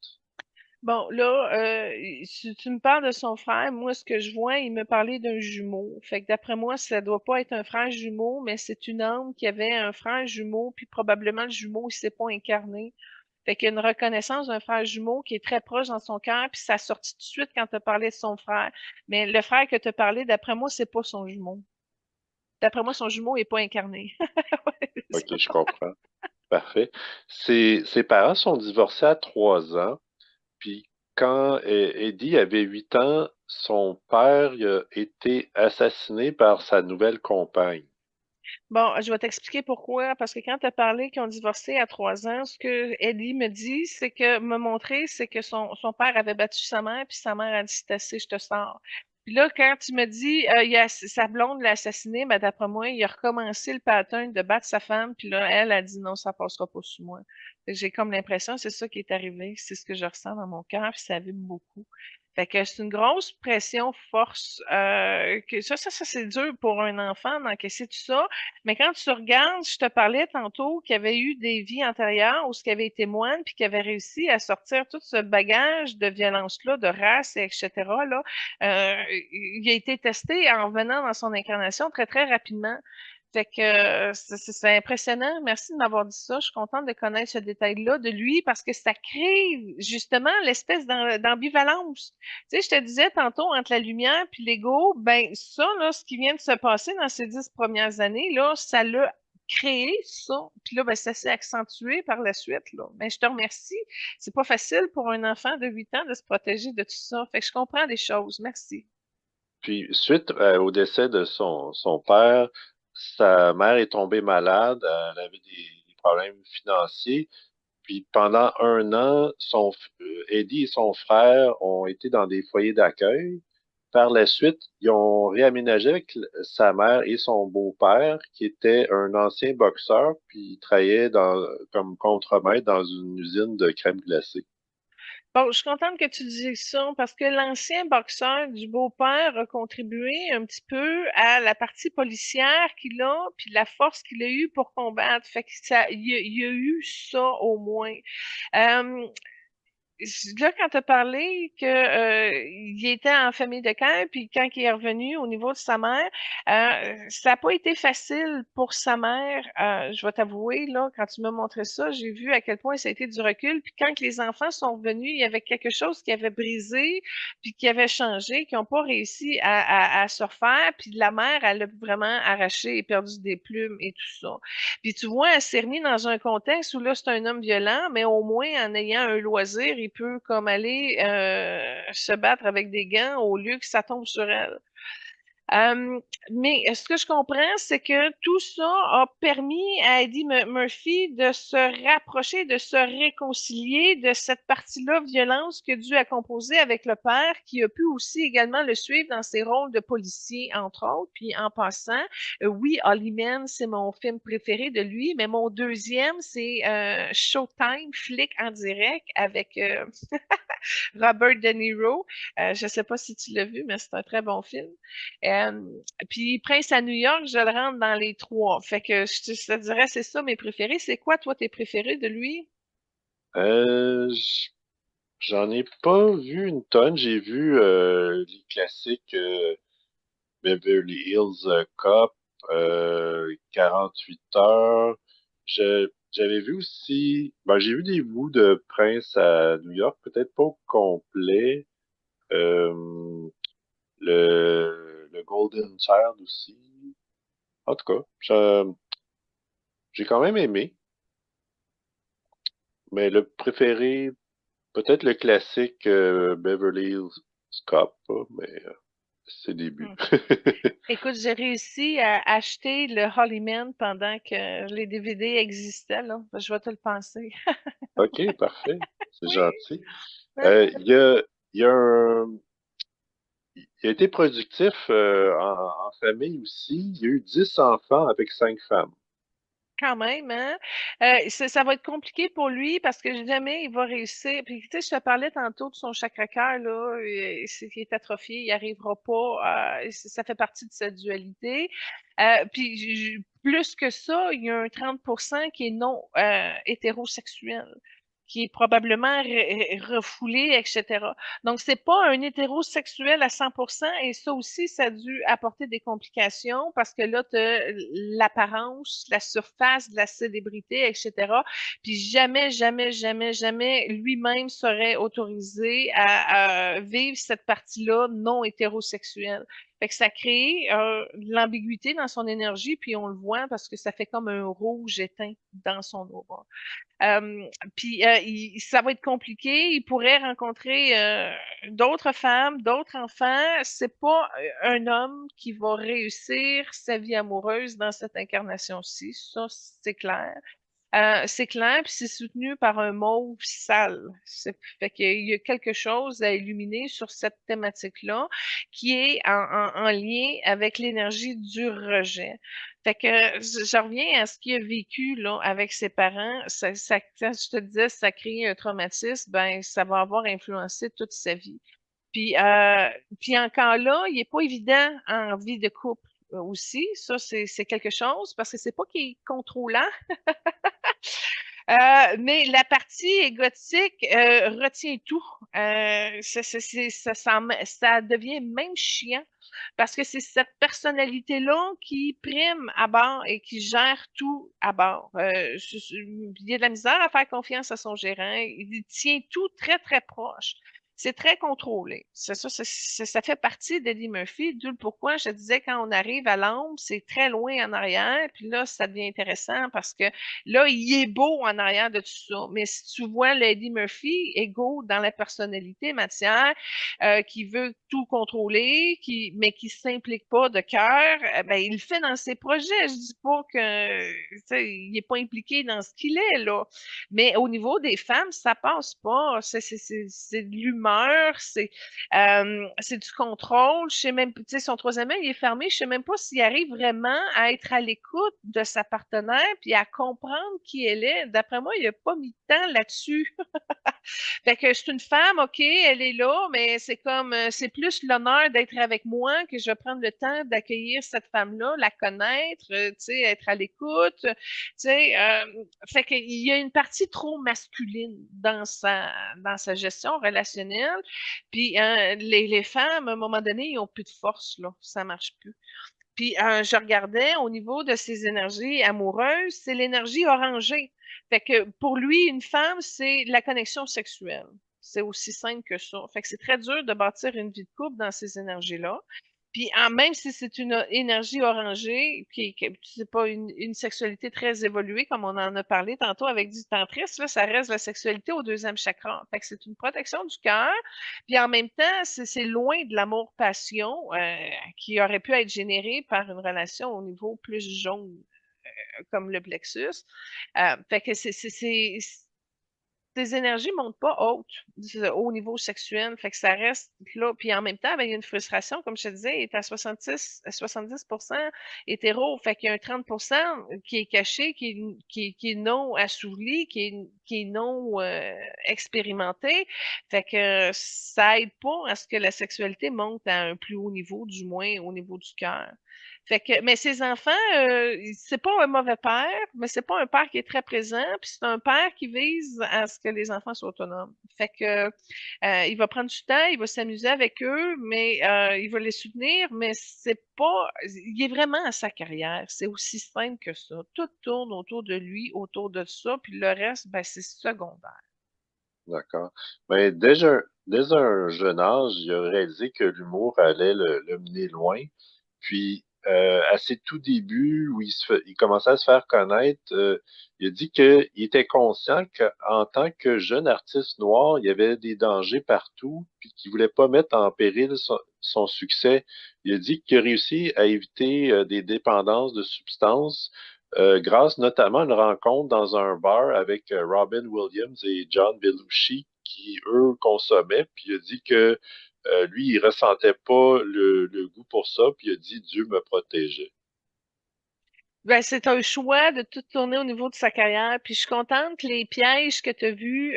Speaker 2: Bon, là, si tu me parles de son frère, moi, ce que je vois, il me parlait d'un jumeau. Fait que d'après moi, ça doit pas être un frère jumeau, mais c'est une âme qui avait un frère jumeau, puis probablement le jumeau, il s'est pas incarné. Fait qu'il y a une reconnaissance d'un frère jumeau qui est très proche dans son cœur, puis ça a sorti tout de suite quand tu as parlé de son frère. Mais le frère que tu as parlé, d'après moi, c'est pas son jumeau. D'après moi, son jumeau est pas incarné. Ouais, c'est
Speaker 1: OK,
Speaker 2: ça.
Speaker 1: je comprends. Parfait. Ses parents sont divorcés à 3 ans. Puis quand Eddie avait 8 ans, son père il a été assassiné par sa nouvelle compagne.
Speaker 2: Bon, je vais t'expliquer pourquoi. Parce que quand tu as parlé qu'ils ont divorcé à 3 ans, ce que Ellie me dit, c'est que me montrer, c'est que son père avait battu sa mère, puis sa mère a dit c'est assez, je te sors. Puis là, quand tu me dis sa blonde l'a assassiné, ben d'après moi, il a recommencé le pattern de battre sa femme, puis là, elle a dit non, ça passera pas sous moi. Fait que j'ai comme l'impression, c'est ça qui est arrivé, c'est ce que je ressens dans mon cœur, puis ça vibre beaucoup. Fait que c'est une grosse pression force que ça c'est dur pour un enfant d'encaisser tout ça. Mais quand tu regardes, je te parlais tantôt qu'il y avait eu des vies antérieures où ce qui avait été moine, puis qui avait réussi à sortir tout ce bagage de violence-là, de race, et etc. Là, il a été testé en revenant dans son incarnation très, très rapidement. Fait que c'est impressionnant. Merci de m'avoir dit ça. Je suis contente de connaître ce détail-là de lui parce que ça crée justement l'espèce d'ambivalence. Tu sais, je te disais tantôt entre la lumière puis l'ego, ben ça, là, ce qui vient de se passer dans ces 10 premières années, là, ça l'a créé ça. Puis là, ben, ça s'est accentué par la suite, là. Mais je te remercie. C'est pas facile pour un enfant de 8 ans de se protéger de tout ça. Fait que je comprends des choses. Merci.
Speaker 1: Puis suite au décès de son père, sa mère est tombée malade, elle avait des problèmes financiers. Puis pendant 1 an, Eddie et son frère ont été dans des foyers d'accueil. Par la suite, ils ont réaménagé avec sa mère et son beau-père, qui était un ancien boxeur, puis il travaillait comme contremaître dans une usine de crème glacée.
Speaker 2: Bon, je suis contente que tu dises ça parce que l'ancien boxeur du beau-père a contribué un petit peu à la partie policière qu'il a, puis la force qu'il a eue pour combattre. Fait que il y a eu ça au moins. Euh, Là, quand tu as parlé que, il était en famille de cœur, puis quand il est revenu au niveau de sa mère, ça n'a pas été facile pour sa mère. Je vais t'avouer, là, quand tu m'as montré ça, j'ai vu à quel point ça a été du recul. Puis quand que les enfants sont revenus, il y avait quelque chose qui avait brisé, puis qui avait changé, qui n'ont pas réussi à se refaire. Puis la mère, elle a vraiment arraché et perdu des plumes et tout ça. Puis tu vois, elle s'est remise dans un contexte où là, c'est un homme violent, mais au moins, en ayant un loisir, il peut comme aller se battre avec des gants au lieu que ça tombe sur elle. Euh, mais ce que je comprends, c'est que tout ça a permis à Eddie Murphy de se rapprocher, de se réconcilier de cette partie-là, violence, qu'il a dû à composer avec le père, qui a pu aussi également le suivre dans ses rôles de policier, entre autres. Puis en passant, oui, Hollyman, c'est mon film préféré de lui, mais mon deuxième, c'est Showtime, flic en direct avec Robert De Niro. Je ne sais pas si tu l'as vu, mais c'est un très bon film. Euh, Puis Prince à New York, je le rentre dans les trois. Fait que je te dirais, c'est ça mes préférés. C'est quoi, toi, tes préférés de lui?
Speaker 1: Euh, j- J'en ai pas vu une tonne. J'ai vu les classiques Beverly Hills Cop, 48 heures. J'avais vu aussi, ben, j'ai vu des bouts de Prince à New York, peut-être pas au complet. Euh, le Golden Child aussi. En tout cas, j'ai quand même aimé, mais le préféré, peut-être le classique Beverly Hills Cop, pas, mais c'est le début.
Speaker 2: Hmm. Écoute, j'ai réussi à acheter le Hollyman pendant que les DVD existaient, là. Je vais te le penser.
Speaker 1: OK, parfait. C'est
Speaker 2: Oui.
Speaker 1: gentil. Il y a il a été productif en famille aussi. Il y a eu 10 enfants avec 5 femmes.
Speaker 2: quand même, hein? Ça va être compliqué pour lui parce que jamais il va réussir. Puis, tu sais, je te parlais tantôt de son chakra cœur, là, c'est qui est atrophié, il arrivera pas ça fait partie de sa dualité. Puis, plus que ça, il y a un 30% qui est non hétérosexuel, qui est probablement refoulé, etc. Donc, c'est pas un hétérosexuel à 100%, et ça aussi, ça a dû apporter des complications parce que là, tu as l'apparence, la surface de la célébrité, etc. Puis jamais, jamais, jamais, jamais lui-même serait autorisé à vivre cette partie-là non hétérosexuelle. Fait que ça crée de l'ambiguïté dans son énergie, puis on le voit parce que ça fait comme un rouge éteint dans son aura. Puis ça va être compliqué. Il pourrait rencontrer d'autres femmes, d'autres enfants. C'est pas un homme qui va réussir sa vie amoureuse dans cette incarnation-ci. Ça, c'est clair. C'est clair, puis c'est soutenu par un mauve sale. Fait qu'il y a quelque chose à illuminer sur cette thématique-là qui est en lien avec l'énergie du rejet. Fait que je reviens à ce qu'il a vécu là avec ses parents. Quand je te disais, ça crée un traumatisme, ben ça va avoir influencé toute sa vie. Puis, puis encore là, il n'est pas évident en vie de couple aussi. Ça, c'est quelque chose parce que c'est pas qu'il est contrôlant, mais la partie égotique retient tout. Ça devient même chiant parce que c'est cette personnalité-là qui prime à bord et qui gère tout à bord. Il y a de la misère à faire confiance à son gérant. Il tient tout très, très proche. C'est très contrôlé. Ça fait partie d'Eddie Murphy, d'où le pourquoi je disais quand on arrive à l'ombre, c'est très loin en arrière, puis là, ça devient intéressant parce que là, il est beau en arrière de tout ça. Mais si tu vois Lady Murphy, égaux dans la personnalité matière, qui veut tout contrôler, mais qui ne s'implique pas de cœur, ben, il le fait dans ses projets. Je dis pas que, il n'est pas impliqué dans ce qu'il est, là. Mais au niveau des femmes, ça passe pas. C'est de l'humeur, c'est du contrôle. Je sais même, tu sais, son troisième œil il est fermé. Je sais même pas s'il arrive vraiment à être à l'écoute de sa partenaire puis à comprendre qui elle est. D'après moi, il a pas mis de temps là-dessus. Fait que c'est une femme, OK, elle est là, mais c'est comme, c'est plus l'honneur d'être avec moi que je vais prendre le temps d'accueillir cette femme-là, la connaître, tu sais, être à l'écoute, tu sais. Fait qu'il y a une partie trop masculine dans sa gestion relationnelle. Puis les femmes, à un moment donné, ils ont plus de force, là. Ça marche plus. Puis je regardais au niveau de ses énergies amoureuses, c'est l'énergie orangée. Fait que pour lui, une femme, c'est la connexion sexuelle. C'est aussi simple que ça. Fait que c'est très dur de bâtir une vie de couple dans ces énergies-là. Puis même si c'est une énergie orangée, qui c'est pas une sexualité très évoluée, comme on en a parlé tantôt avec du tantrisme, là, ça reste la sexualité au deuxième chakra. Fait que c'est une protection du cœur. Puis en même temps, c'est loin de l'amour-passion qui aurait pu être généré par une relation au niveau plus jaune, comme le plexus. Fait que tes énergies montent pas hautes au niveau sexuel, fait que ça reste là. Puis en même temps, ben, il y a une frustration, comme je te disais, il est à 70% hétéro, fait qu'il y a un 30% qui est caché, qui est non assouveli, qui est non expérimenté. Fait que ça aide pas à ce que la sexualité monte à un plus haut niveau, du moins au niveau du cœur. Fait que, mais ses enfants, c'est pas un mauvais père, mais c'est pas un père qui est très présent, puis c'est un père qui vise à ce que les enfants soient autonomes. Fait que il va prendre du temps, il va s'amuser avec eux, mais il va les soutenir, mais c'est pas, il est vraiment à sa carrière. C'est aussi simple que ça. Tout tourne autour de lui, autour de ça, puis le reste, ben, c'est secondaire.
Speaker 1: D'accord. Mais dès un jeune âge, il a réalisé que l'humour allait le mener loin. Puis, à ses tout débuts, où il commençait à se faire connaître, il a dit qu'il était conscient qu'en tant que jeune artiste noir, il y avait des dangers partout, puis qu'il voulait pas mettre en péril son succès. Il a dit qu'il a réussi à éviter des dépendances de substances grâce notamment à une rencontre dans un bar avec Robin Williams et John Belushi, qui, eux, consommaient, puis il a dit que lui, il ressentait pas le goût pour ça, puis il a dit Dieu me protégeait.
Speaker 2: Ben, c'est un choix de tout tourner au niveau de sa carrière. Puis je suis contente que les pièges que tu as vus,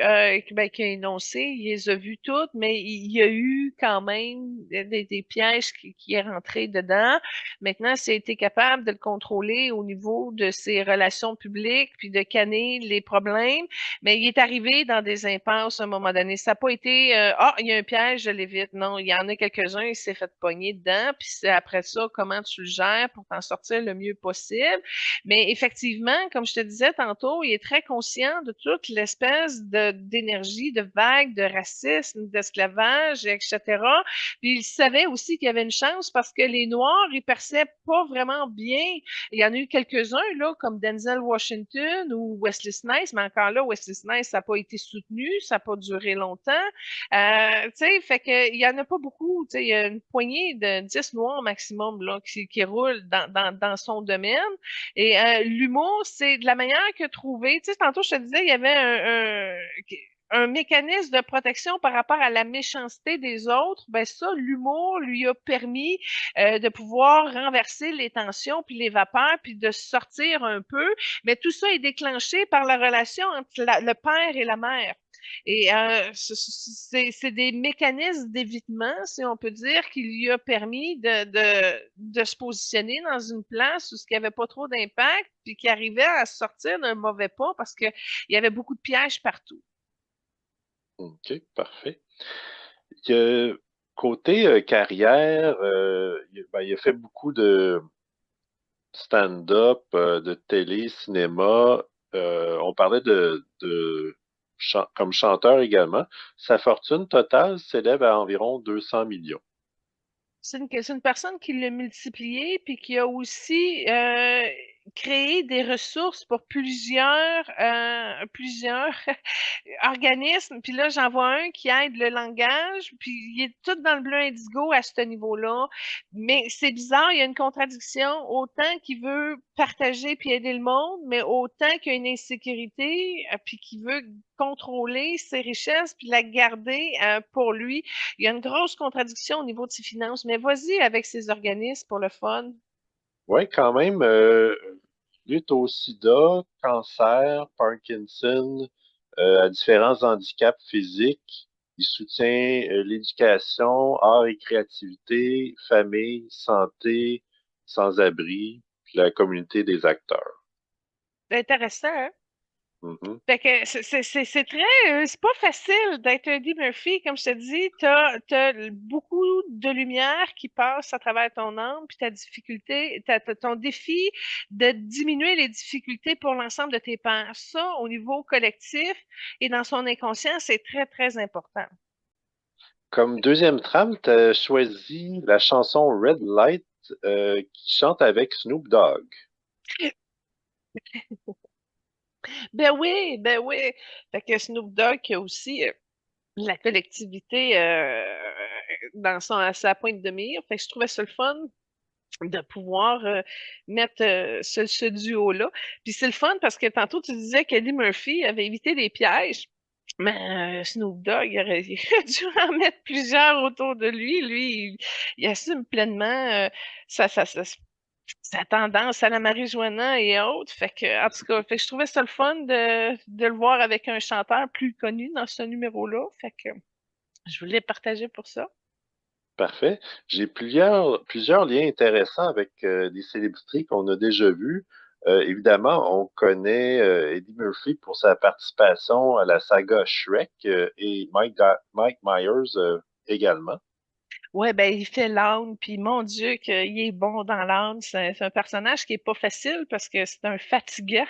Speaker 2: qu'il a énoncés, il les a vus toutes, mais il y a eu quand même des pièges qui est rentré dedans. Maintenant, c'est été capable de le contrôler au niveau de ses relations publiques, puis de canner les problèmes. Mais il est arrivé dans des impasses à un moment donné. Ça n'a pas été ah, il y a un piège, je l'évite. Non, il y en a quelques-uns, il s'est fait pogner dedans. Puis c'est après ça, comment tu le gères pour t'en sortir le mieux possible. Mais effectivement, comme je te disais tantôt, il est très conscient de toute l'espèce d'énergie, de vague, de racisme, d'esclavage, etc. Puis il savait aussi qu'il y avait une chance parce que les Noirs, ils perçaient pas vraiment bien. Il y en a eu quelques-uns, là, comme Denzel Washington ou Wesley Snipes, mais encore là, Wesley Snipes, ça n'a pas été soutenu, ça n'a pas duré longtemps. Tu sais, fait que il y en a pas beaucoup. Tu sais, il y a une poignée de 10 Noirs maximum là, qui roulent dans son domaine. Et l'humour, c'est de la manière que trouver. Tu sais, tantôt, je te disais, il y avait un mécanisme de protection par rapport à la méchanceté des autres. Ben ça, l'humour lui a permis de pouvoir renverser les tensions puis les vapeurs puis de sortir un peu. Mais tout ça est déclenché par la relation entre le père et la mère. Et c'est des mécanismes d'évitement, si on peut dire, qui lui a permis de se positionner dans une place où il n'y avait pas trop d'impact, puis qui arrivait à sortir d'un mauvais pas parce qu'il y avait beaucoup de pièges partout.
Speaker 1: OK, parfait. Côté carrière, il a fait beaucoup de stand-up, de télé, cinéma. On parlait comme chanteur également. Sa fortune totale s'élève à environ 200 millions.
Speaker 2: C'est une personne qui l'a multiplié, puis qui a aussi créé des ressources pour plusieurs organismes. Puis là, j'en vois un qui aide le langage, puis il est tout dans le bleu indigo à ce niveau-là. Mais c'est bizarre, il y a une contradiction, autant qu'il veut partager puis aider le monde, mais autant qu'il y a une insécurité, puis qu'il veut contrôler ses richesses puis la garder pour lui. Il y a une grosse contradiction au niveau de ses finances, mais vas-y avec ces organismes pour le fun.
Speaker 1: Oui, quand même, lutte au sida, cancer, Parkinson, à différents handicaps physiques. Il soutient l'éducation, art et créativité, famille, santé, sans-abri, puis la communauté des acteurs.
Speaker 2: C'est intéressant, hein?
Speaker 1: Mhm.
Speaker 2: Fait que c'est très, c'est pas facile d'être Eddie Murphy, comme je te dis, t'as beaucoup de lumière qui passe à travers ton âme, puis ta difficulté, t'as ton défi de diminuer les difficultés pour l'ensemble de tes pairs. Ça, au niveau collectif et dans son inconscient, c'est très, très important.
Speaker 1: Comme deuxième trame, tu as choisi la chanson Red Light qui chante avec Snoop Dogg.
Speaker 2: Ben oui, ben oui. Fait que Snoop Dogg qui a aussi la collectivité dans à sa pointe de mire. Fait que je trouvais ça le fun de pouvoir mettre ce duo-là. Puis c'est le fun parce que tantôt tu disais qu'Eddie Murphy avait évité des pièges. Mais Snoop Dogg, il aurait dû en mettre plusieurs autour de lui. Lui, il assume pleinement sa, sa, sa, sa tendance à la marijuana et autres. Fait que, en tout cas, fait que je trouvais ça le fun de le voir avec un chanteur plus connu dans ce numéro-là. Fait que je voulais partager pour ça.
Speaker 1: Parfait. J'ai plusieurs liens intéressants avec des célébrités qu'on a déjà vues. Évidemment, on connaît Eddie Murphy pour sa participation à la saga Shrek et Mike Myers également.
Speaker 2: Ouais, ben il fait l'âne, puis mon Dieu, qu'il est bon dans l'âne. C'est un personnage qui est pas facile parce que c'est un fatigant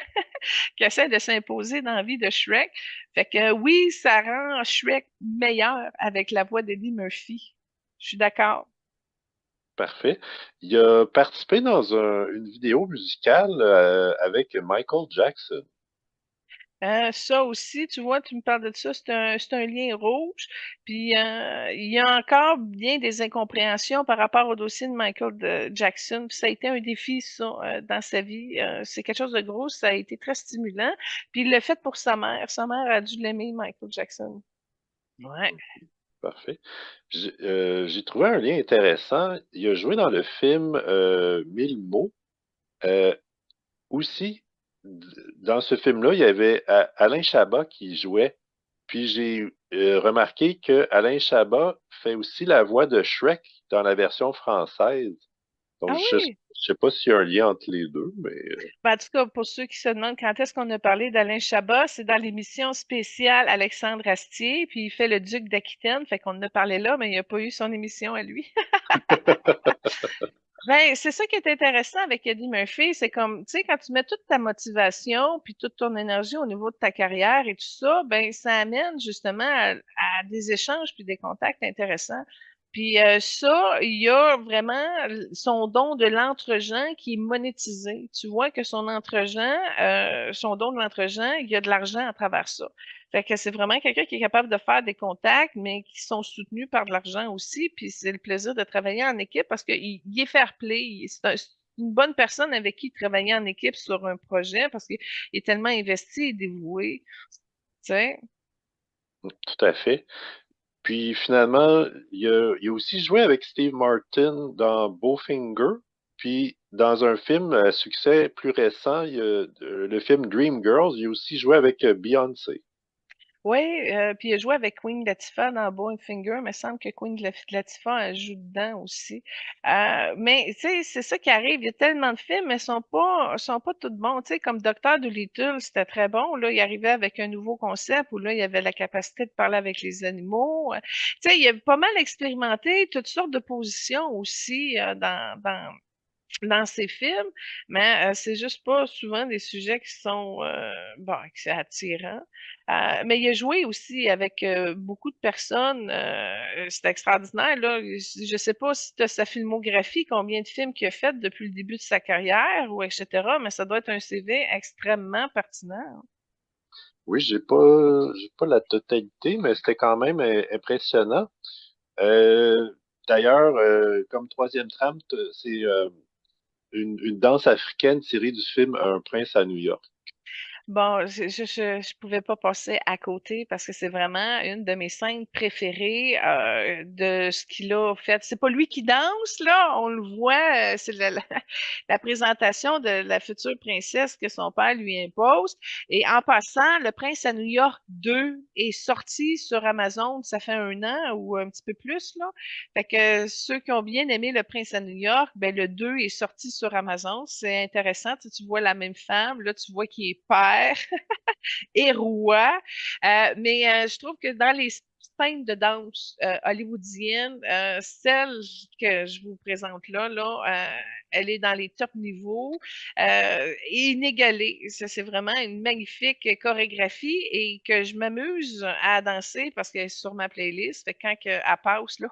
Speaker 2: qui essaie de s'imposer dans la vie de Shrek. Fait que oui, ça rend Shrek meilleur avec la voix d'Eddie Murphy. Je suis d'accord.
Speaker 1: Parfait. Il a participé dans une vidéo musicale avec Michael Jackson.
Speaker 2: Ça aussi, tu vois, tu me parles de ça, c'est un lien rouge. Puis il y a encore bien des incompréhensions par rapport au dossier de Jackson. Puis ça a été un défi, ça, dans sa vie. C'est quelque chose de gros, ça a été très stimulant. Puis il l'a fait pour sa mère. Sa mère a dû l'aimer, Michael Jackson. Ouais.
Speaker 1: Parfait. J'ai trouvé un lien intéressant. Il a joué dans le film Mille mots. aussi, dans ce film-là, il y avait Alain Chabat qui jouait. Puis j'ai remarqué que Alain Chabat fait aussi la voix de Shrek dans la version française. Donc,
Speaker 2: Ah
Speaker 1: je
Speaker 2: oui!
Speaker 1: sais pas s'il y a un lien entre les deux, mais
Speaker 2: Ben, en tout cas, pour ceux qui se demandent quand est-ce qu'on a parlé d'Alain Chabat, c'est dans l'émission spéciale Alexandre Astier, puis il fait le duc d'Aquitaine, fait qu'on en a parlé là, mais il n'a pas eu son émission à lui. Ben, c'est ça qui est intéressant avec Eddie Murphy, c'est comme, tu sais, quand tu mets toute ta motivation puis toute ton énergie au niveau de ta carrière et tout ça, ben, ça amène justement à des échanges puis des contacts intéressants. Puis ça, il y a vraiment son don de l'entre-gens qui est monétisé. Tu vois que son don de l'entre-gens, il y a de l'argent à travers ça. Fait que c'est vraiment quelqu'un qui est capable de faire des contacts, mais qui sont soutenus par de l'argent aussi. Puis c'est le plaisir de travailler en équipe parce qu'il est fair-play. C'est une bonne personne avec qui travailler en équipe sur un projet parce qu'il est tellement investi et dévoué. Tu sais?
Speaker 1: tout à fait. Puis finalement, il a aussi joué avec Steve Martin dans Bowfinger. Puis dans un film à succès plus récent, il y a le film Dreamgirls, il a aussi joué avec Beyoncé.
Speaker 2: Oui, puis il a joué avec Queen Latifah dans Bowfinger. Il me semble que Queen Latifah elle joue dedans aussi. Mais tu sais, c'est ça qui arrive. Il y a tellement de films, mais ils sont pas tous bons. Tu sais, comme Docteur Dolittle, c'était très bon. Là, il arrivait avec un nouveau concept où là, il y avait la capacité de parler avec les animaux. Tu sais, il a pas mal expérimenté toutes sortes de positions aussi dans ses films, mais c'est juste pas souvent des sujets qui sont bon, que c'est attirant. Mais il a joué aussi avec beaucoup de personnes. C'est extraordinaire, là. Je sais pas si tu as sa filmographie, combien de films qu'il a fait depuis le début de sa carrière, ou etc., mais ça doit être un CV extrêmement pertinent.
Speaker 1: Oui, j'ai pas la totalité, mais c'était quand même impressionnant. D'ailleurs, comme troisième trame, c'est une danse africaine tirée du film Un prince à New York.
Speaker 2: Bon, je pouvais pas passer à côté parce que c'est vraiment une de mes scènes préférées de ce qu'il a fait. C'est pas lui qui danse, là, on le voit, c'est la présentation de la future princesse que son père lui impose. Et en passant, Le Prince à New York 2 est sorti sur Amazon, ça fait 1 an ou un petit peu plus, là. Fait que ceux qui ont bien aimé Le Prince à New York, ben le 2 est sorti sur Amazon. C'est intéressant. Tu vois la même femme, là, tu vois qu'il est père et roi. Mais je trouve que dans les scènes de danse hollywoodiennes, celle que je vous présente elle est dans les top niveaux, inégalée. C'est vraiment une magnifique chorégraphie et que je m'amuse à danser parce qu'elle est sur ma playlist. Fait que quand elle passe, là,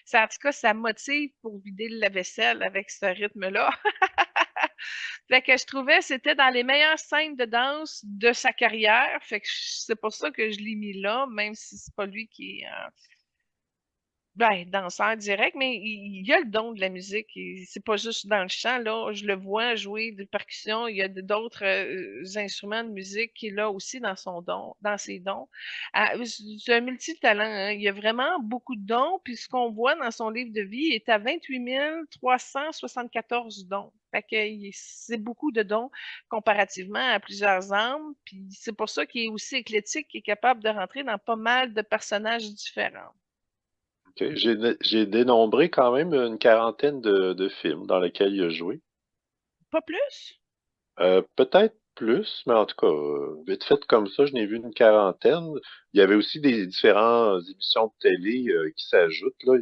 Speaker 2: ça, en tout cas, ça motive pour vider le lave-vaisselle avec ce rythme-là. Fait que je trouvais que c'était dans les meilleures scènes de danse de sa carrière. Fait que c'est pour ça que je l'ai mis là, même si c'est pas lui qui est ben, danseur direct, mais il a le don de la musique. C'est pas juste dans le chant, là. Je le vois jouer de percussion. Il y a d'autres instruments de musique qu'il a aussi dans ses dons. C'est un multitalent, hein. Il y a vraiment beaucoup de dons. Puis ce qu'on voit dans son livre de vie il est à 28 374 dons. Fait que c'est beaucoup de dons comparativement à plusieurs âmes. Puis c'est pour ça qu'il est aussi éclectique, qu'il est capable de rentrer dans pas mal de personnages différents.
Speaker 1: Ok. J'ai dénombré quand même une quarantaine de films dans lesquels il a joué.
Speaker 2: Pas plus?
Speaker 1: Peut-être plus, mais en tout cas, vite fait comme ça, je n'ai vu une quarantaine. Il y avait aussi des différentes émissions de télé qui s'ajoutent. Là.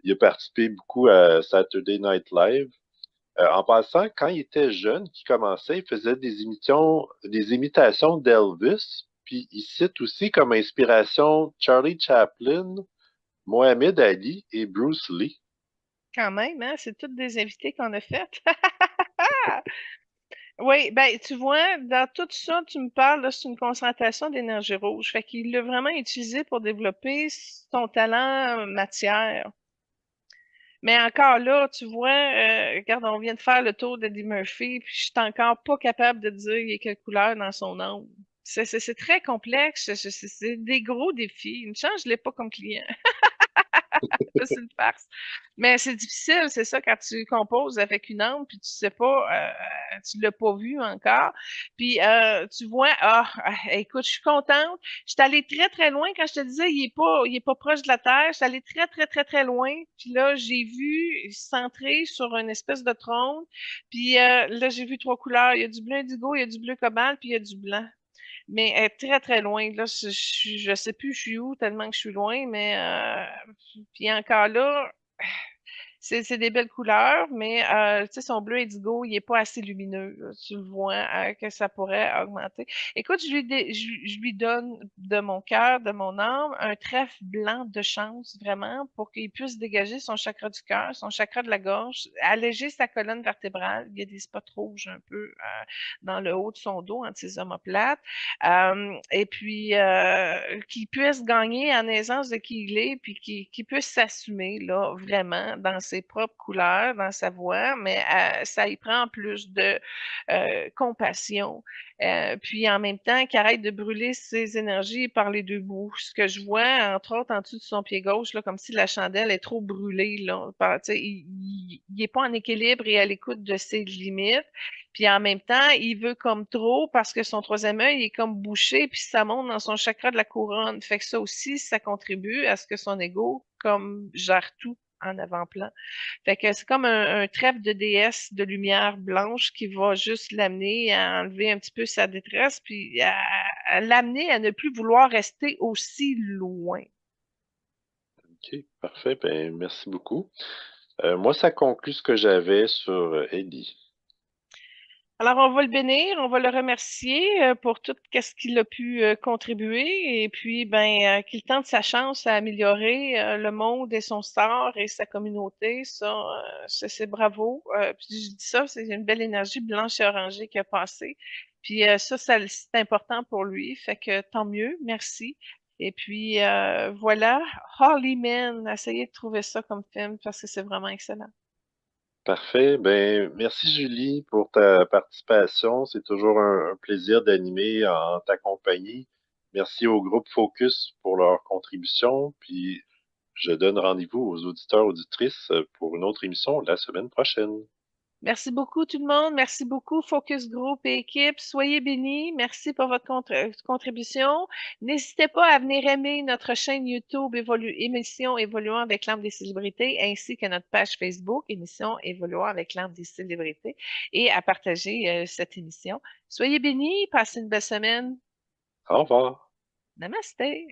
Speaker 1: Il a participé beaucoup à Saturday Night Live. En passant, quand il était jeune, qui commençait, il faisait des imitations d'Elvis. Puis il cite aussi comme inspiration Charlie Chaplin, Mohamed Ali et Bruce Lee.
Speaker 2: Quand même, hein? C'est toutes des invités qu'on a faites. Oui, ben, tu vois, dans tout ça, tu me parles, là, c'est une concentration d'énergie rouge. Fait qu'il l'a vraiment utilisé pour développer son talent matière. Mais encore là, tu vois, regarde, on vient de faire le tour d'Eddie Murphy, puis je suis encore pas capable de dire il y a quelle couleur dans son ombre. C'est très complexe, c'est des gros défis. Une chance, je l'ai pas comme client. C'est une farce. Mais c'est difficile, c'est ça, quand tu composes avec une âme, puis tu sais pas, tu l'as pas vu encore. Puis tu vois, écoute, je suis contente. Je suis allée très, très loin quand je te disais, il est pas proche de la Terre. Je suis allée très, très, très, très loin. Puis là, j'ai vu centré sur une espèce de trône. Puis là, j'ai vu trois couleurs. Il y a du bleu indigo, il y a du bleu cobalt, puis il y a du blanc. Mais elle est très, très loin. Là, je sais plus je suis où tellement que je suis loin, mais puis encore là, c'est des belles couleurs, mais tu sais, son bleu indigo, il est pas assez lumineux. Là. Tu le vois que ça pourrait augmenter. Écoute, je lui donne de mon cœur, de mon âme, un trèfle blanc de chance, vraiment, pour qu'il puisse dégager son chakra du cœur, son chakra de la gorge, alléger sa colonne vertébrale. Il y a des spots rouges un peu dans le haut de son dos, entre ses omoplates. Et puis, qu'il puisse gagner en aisance de qui il est, puis qu'il puisse s'assumer, là, vraiment, dans ses propres couleurs, dans sa voix, mais ça y prend plus de compassion. Puis en même temps, qu'il arrête de brûler ses énergies par les deux bouts. Ce que je vois, entre autres, en dessous de son pied gauche, là, comme si la chandelle est trop brûlée, là. Il est pas en équilibre et à l'écoute de ses limites. Puis en même temps, il veut comme trop parce que son troisième œil est comme bouché, puis ça monte dans son chakra de la couronne. Fait que ça aussi, ça contribue à ce que son ego comme gère tout en avant-plan. Fait que c'est comme un trèfle de déesse de lumière blanche qui va juste l'amener à enlever un petit peu sa détresse, puis à l'amener à ne plus vouloir rester aussi loin.
Speaker 1: OK, parfait. Ben, merci beaucoup. Moi, ça conclut ce que j'avais sur Eddie.
Speaker 2: Alors, on va le bénir, on va le remercier pour tout ce qu'il a pu contribuer et puis ben qu'il tente sa chance à améliorer le monde et son sort et sa communauté. Ça, c'est bravo. Puis je dis ça, c'est une belle énergie blanche et orangée qui a passé. Puis c'est important pour lui. Fait que tant mieux, merci. Et puis voilà, Holy Man, essayez de trouver ça comme film parce que c'est vraiment excellent.
Speaker 1: Parfait. Ben, merci Julie pour ta participation. C'est toujours un plaisir d'animer en ta compagnie. Merci au groupe Focus pour leur contribution. Puis je donne rendez-vous aux auditeurs, auditrices pour une autre émission la semaine prochaine.
Speaker 2: Merci beaucoup tout le monde. Merci beaucoup Focus Group et équipe. Soyez bénis. Merci pour votre contribution. N'hésitez pas à venir aimer notre chaîne YouTube Émission Évoluant avec l'âme des célébrités ainsi que notre page Facebook Émission Évoluant avec l'âme des célébrités et à partager cette émission. Soyez bénis. Passez une belle semaine.
Speaker 1: Au revoir.
Speaker 2: Namasté.